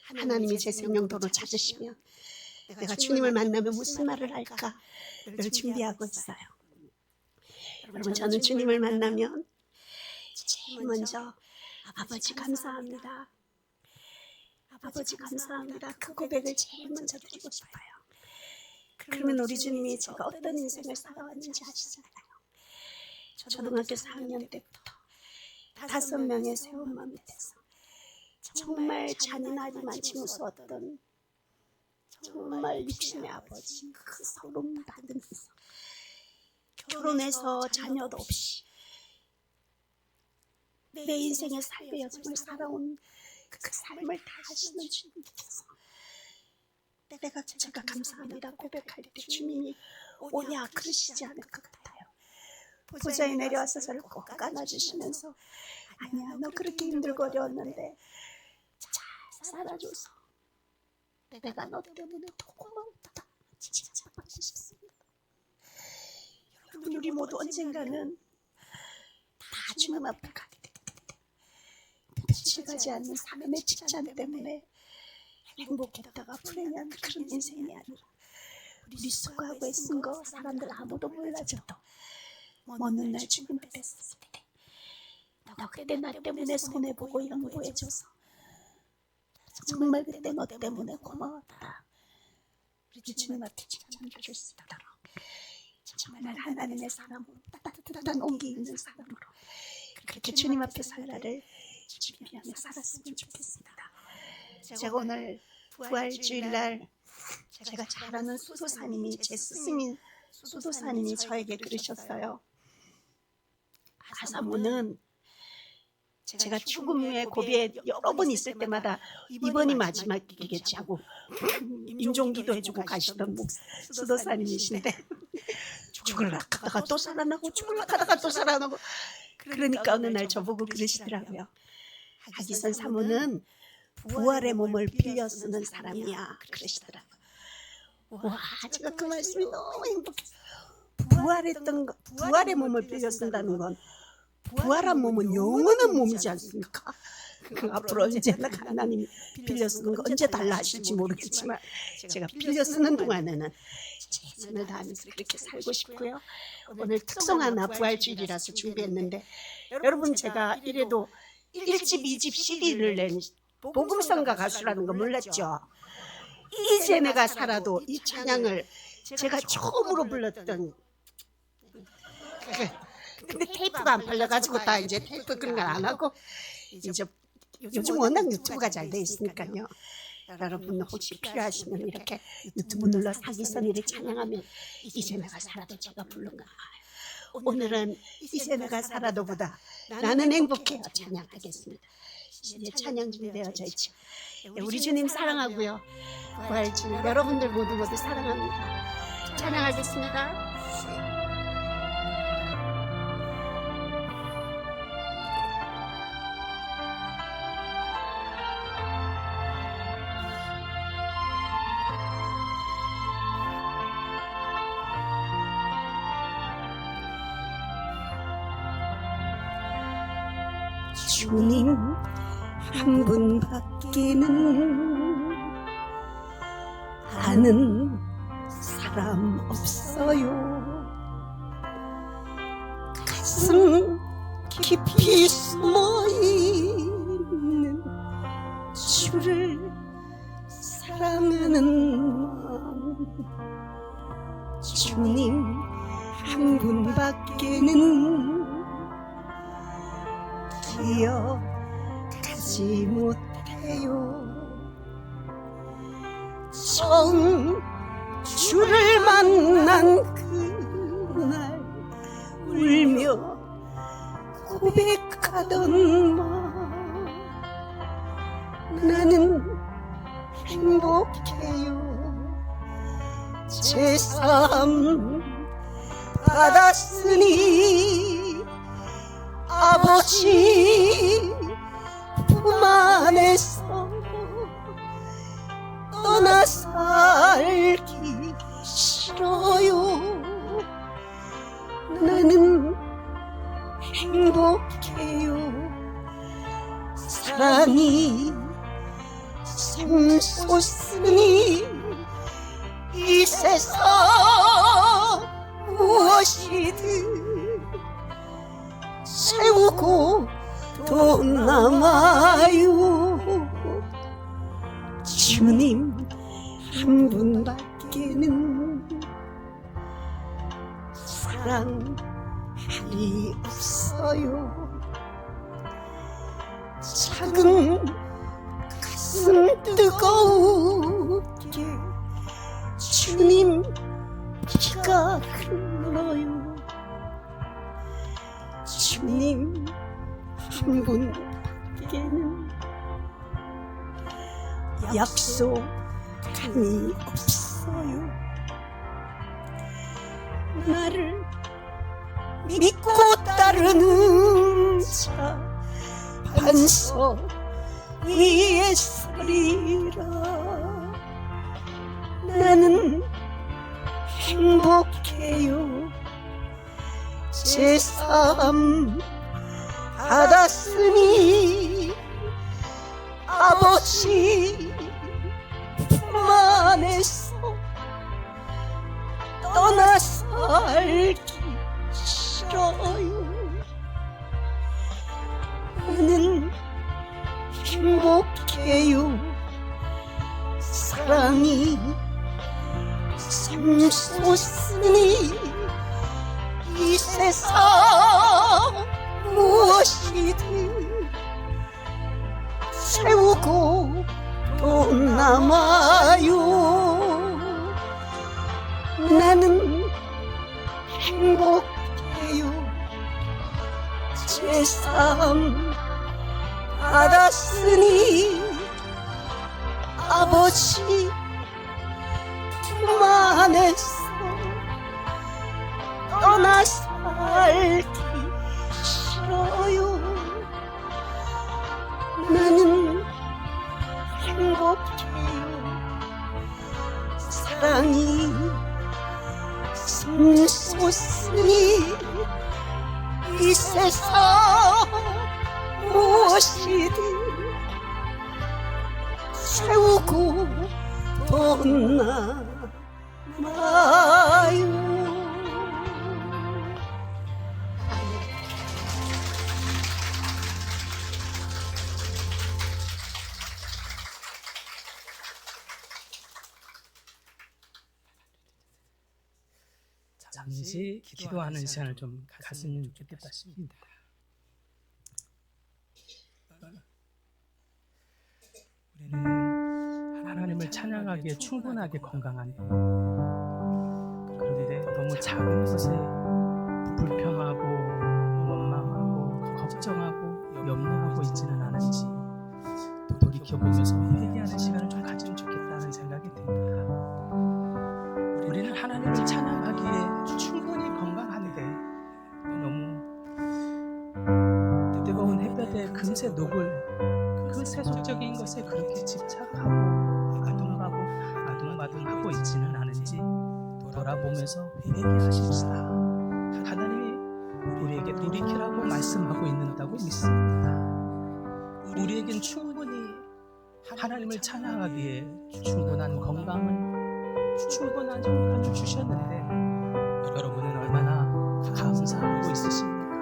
Speaker 3: 하나님이 제 생명도로 찾으시면 내가 주님을 만나면 무슨 말을 할까 늘 준비하고 있어요. 여러분 저는 주님을 만나면 제일 먼저 아버지 감사합니다. 아버지 감사합니다. 그 고백을 제일 먼저 드리고 싶어요. 그러면 우리 주님이 제가 어떤 인생을 살아왔는지 아시잖아요. 초등학교 4학년 때부터 5명의 새엄마 밑에서 정말 잔인하지 많지 무서웠던 정말 육신의 아버지 그 서름 받으면서 결혼해서 자녀도 없이 내 인생의 삶의 여정을 살아온 그 삶을 다 하시는 주님께서 제가 감사합니다 고백할 때 주님이 오냐 그러시지 않을 것 같아요. 보좌에 내려와서 저를 꼭 안아주시면서 아니야 너 그렇게 힘들고 어려웠는데 잘 살아줘서 내가 너 때문에 더 고맙다 진짜 맛있습니다. 여러분 우리 모두 언젠가는 다 주님 앞에 가게 됩니다. 빛이 가지 않는 삶의 직장 때문에 행복했다가 불행한 그런 인생이 아니라 우리 수고하고 애쓴 거 사람들 아무도 몰라줘도 어느 날 죽음 뺐을 때 너 그때 나 때문에 손해보고 양보해줘서 정말 그때 너 때문에 고마웠다. 우리 주님 앞에 찬양드릴 수 있도록 정말 하나님의 사람으로 따뜻한 온기 있는 사람으로 그렇게 주님 앞에 살아를 준비하며 살았으면 좋겠습니다. 제가 오늘 부활주일날 제가 잘 아는 수도사님이 제 스승인 수도사님이 저에게 그러셨어요. 가사문은 제가 죽음 후에 고비에 여러 번 있을 때마다 이번이 마지막이겠지 하고 임종기도 해주고 가시던 수도사님이신데 죽으려 하다가 또 살아나고 죽으려 하다가 또 살아나고 그러니까 어느 날 저보고 그러시더라고요. 하기선 사모는 부활의 몸을 빌려 쓰는 사람이야 그러시더라고요. 와, 제가 그 말씀이 너무 행복해서 부활의 몸을 빌려 쓴다는 건 부활한 몸은 영원한 몸이지 않습니까? 그 앞으로 언제나 하나님이 빌려 쓰는 거 언제 달라 하실지 모르겠지만 제가 빌려 쓰는 동안에는 최선을 다하면서 그렇게 살고 싶고요. 오늘 특송 하나 부활주일이라서 준비했는데 여러분 제가 이래도 1집, 2집 CD를 낸 복음성가 가수라는 거 몰랐죠? 이제 내가 살아도 이 찬양을 제가 처음으로 불렀던 근데 테이프가 안 팔려가지고 다 이제 테이프 그런 걸 안 하고 이제 요즘 워낙 유튜브가 잘 돼 있으니까요. 여러분 혹시 필요하시면 이렇게 유튜브 눌러 사기선이를 찬양하면 이제 내가 살아도 제가 부른 거예요. 오늘은 이제 내가 살아도보다 나는 행복해요 찬양하겠습니다. 이제 찬양 준비되어져 있죠. 우리 주님 사랑하고요. 부활주일 여러분들 모두 사랑합니다. 찬양하겠습니다. 주님 한 분밖에는 아는 사람 없어요. 가슴 깊이 숨어있는 주를 사랑하는 마음 주님 한 분밖에는 기억하지 못해요. 처음 주를 만난 그날 울며 고백하던 마음 나는 행복해요. 제삼 받았으니 아버지 품 안에서 떠나 살기 싫어요. 나는 행복해요. 사랑이 샘솟으니 이 세상 무엇이든 세우고 또 남아요. 주님 한 분밖에는 사랑할이 없어요. 작은 가슴 뜨거우게 주님 피가 흘러요. 주님 한 분밖에는 약속함이 없어요. 나를 믿고 따르는 자 반석 위에 서리라. 나는 행복해요. 제삼 받았으니 아버지 품 안에서 살기 싫어요. 나는 행복해요. 사랑이 샘솟으니 이 세상 무엇이든 세우고 또 남아요. 나는 행복해요. 제3 받았으니 아버지 품 안에서 떠나 살기 싫어요. 나는 행복해요. 사랑이 샘솟으니 이 세상 무엇이든 세우고 또 남아요.
Speaker 2: 잠시 기도하는 시간을 좀 가졌으면 좋겠다 싶습니다. 우리는 하나님을 찬양하기에 충분하게 건강한데, 그런데 너무 작은 것에 불평하고 원망하고 걱정하고 염려하고 있지는 않은지 돌이켜보면서 회개하는 시간을 좀 가지면 좋겠다는 생각이 듭니다. 우리는 하나님을 찬양하기에 충분히 건강한데 너무 뜨거운 햇볕에 금세 녹을 그 세속적인 것에 그렇게 집착하고 아둥바둥하고 있지는 않은지 돌아보면서 회개하십시다. 하나님이 우리에게 돌이키라고 말씀하고 있는다고 믿습니다. 우리에겐 충분히 하나님을 찬양하기에 충분한 건강을, 충분한 형편을 주셨는데 여러분은 얼마나 감사하고 있으십니까?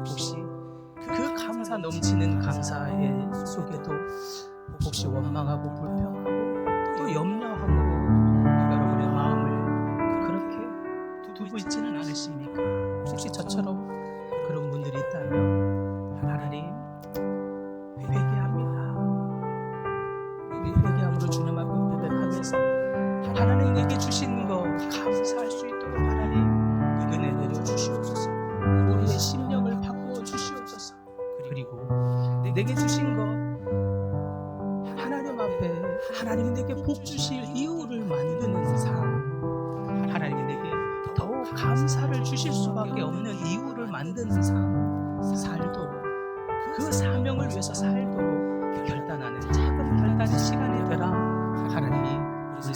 Speaker 2: 혹시 그 감사 넘치는 감사의 속에도 혹시 원망하고 불평하고 또 염려하고 여러분의 마음을 그렇게 두고 있지는 않으십니까? 혹시 저처럼 그런 분들이 있다면 하나님 회개합니다. 회개함으로 주님 앞에 고백하면서 하나님에게 주신 거 감사할 수 있도록 하나님 은혜 내려 주시옵소서. 우리의 심령을 바꾸어 주시옵소서. 그리고 내게 주신 거 하나님 앞에 하나님이 내게 복 주실 이유를 만드는 삶, 하나님이 내게 더욱 감사를 주실 수밖에 없는 이유를 만드는 삶 살도록, 그 사명을 위해서 살도록 결단하는 작은 결단의 시간이 되라 하나님이 우리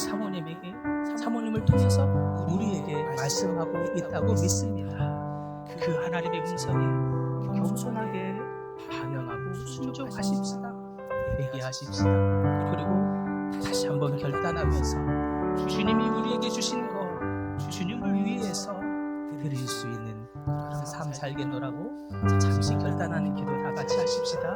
Speaker 2: 사모님을 통해서 우리에게 말씀하고 있다고 믿습니다. 그 하나님의 음성에 겸손하게 반응하고 순종하십시다. 회개하십시다. 그리고 다시 한번 결단하면서 주님이 우리에게 주신 거 주님을 위해서 드릴 수 있는 그런 삶 살겠노라고 잠시 결단하는 기도 다 같이 하십시다.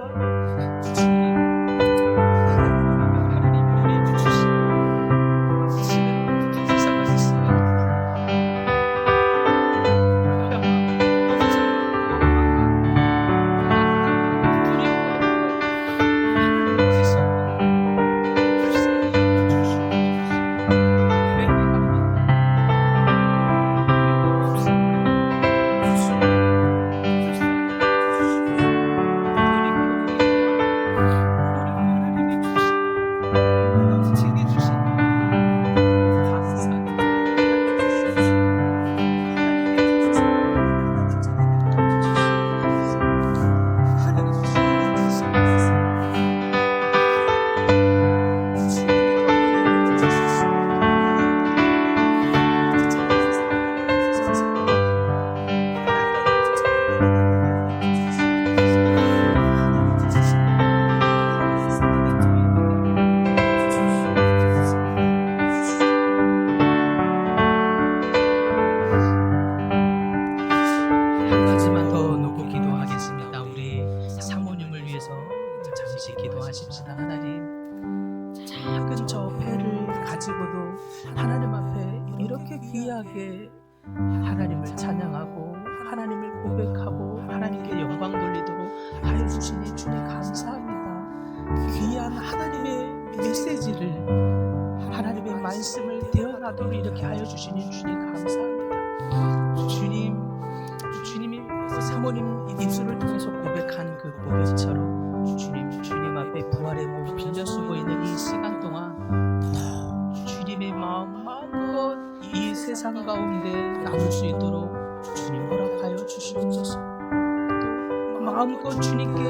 Speaker 2: 귀하게 하나님을 찬양하고 하나님을 고백하고 하나님께 영광 돌리도록 하여 주시니 주님 감사합니다. 귀한 하나님의 메시지를 하나님의 말씀을 대언하도록 이렇게 하여 주시니 주님 감사합니다. 주님이 사모님 입술을 통해서 고백한 그 고백처럼 주님 앞에 부활의 몸 빌려 쓰고 있는 이 시간 동안 주님의 마음껏 이 세상 가운데 남을 수 있도록 주님 허락하여 주시옵소서. 또 마음껏 주님께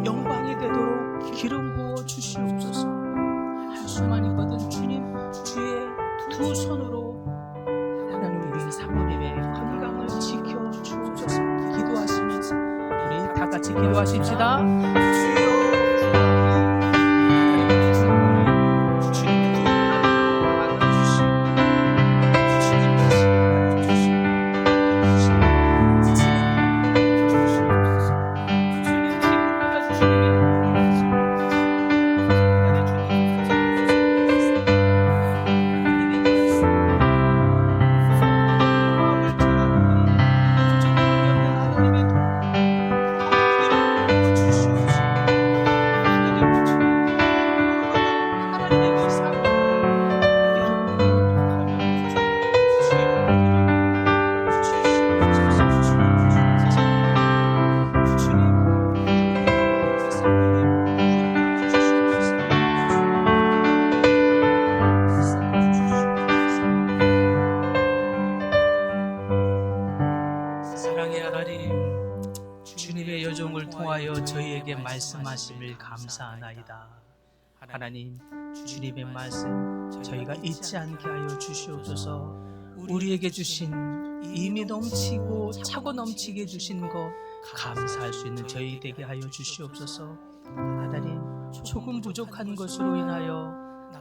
Speaker 2: 영광이 되도록 기름 부어 주시옵소서. 할 수만 있거든 주님 주의 두 손으로 하나님 우리 사모님의 건강을 지켜 주옵소서. 기도하시면서 우리 다 같이 기도하십시다. 주여 저희에게 말씀하심을 감사하나이다. 하나님 주님의 말씀 저희가 잊지 않게 하여 주시옵소서. 우리에게 주신 이미 넘치고 차고 넘치게 주신 것 감사할 수 있는 저희 되게 하여 주시옵소서. 하나님 조금 부족한 것으로 인하여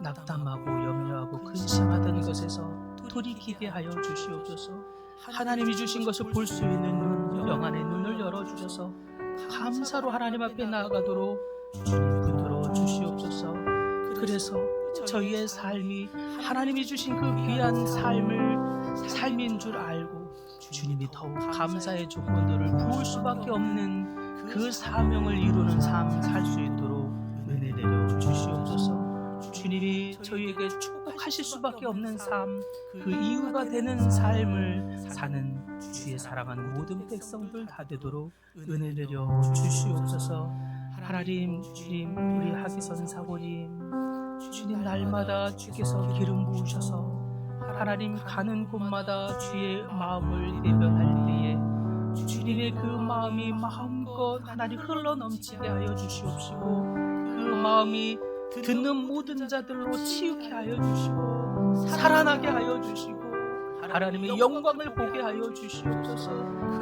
Speaker 2: 낙담하고 염려하고 근심하던 것에서 돌이키게 하여 주시옵소서. 하나님이 주신 것을 볼 수 있는 눈, 영안의 눈을 열어주셔서 감사로 하나님 앞에 나아가도록 주님 붙들어 주시옵소서. 그래서 저희의 삶이 하나님이 주신 그 귀한 삶인 줄 알고 주님이 더욱 감사의 조건들을 부을 수밖에 없는 그 사명을 이루는 삶 살 수 있도록 은혜 내려 주시옵소서. 주님이 저희에게 축복하실 수밖에 없는 삶, 그 이유가 되는 삶을 사는 주의 사랑하는 모든 백성들 다 되도록 은혜 내려 주시옵소서. 하나님, 주님, 우리 하기선 사모님, 주님 날마다 주께서 기름 부으셔서 하나님 가는 곳마다 주의 마음을 대변할 때에 주님의 그 마음이 마음껏 하나님 흘러넘치게 하여 주시옵시고 그 마음이 듣는 모든 자들로 치유케 하여 주시고 살아나게 하여 주시고 하나님의 영광을 보게 하여 주시옵소서.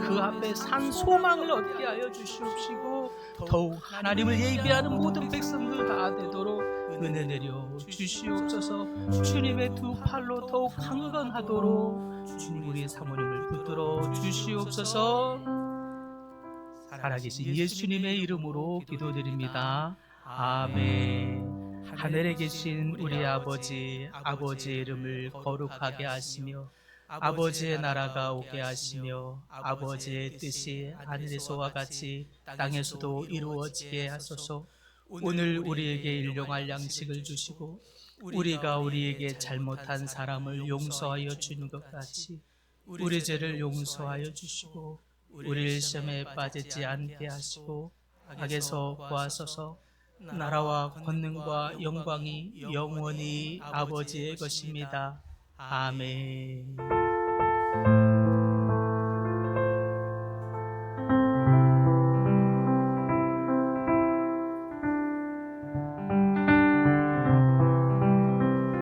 Speaker 2: 그 앞에 산 소망을 얻게 하여 주시옵시고 더욱 하나님을 예배하는 모든 백성들 다 되도록 은혜 내려 주시옵소서. 주님의 두 팔로 더욱 강건하도록 주님 우리의 사모님을 붙들어 주시옵소서. 살아계신 예수님의 이름으로 기도드립니다. 아멘. 하늘에 계신 우리 아버지의 이름을 거룩하게 하시며 아버지의 나라가 오게 하시며 아버지의 뜻이 하늘에서와 같이 땅에서도 이루어지게 하소서. 오늘 우리에게 일용할 양식을 주시고 우리가 우리에게 잘못한 사람을 용서하여 주는 것 같이 우리 죄를 용서하여 주시고 우리를 시험에 빠지지 않게 하시고 악에서 구하소서. 나라와 권능과 영광이 영원히 아버지의 것입니다. 아멘.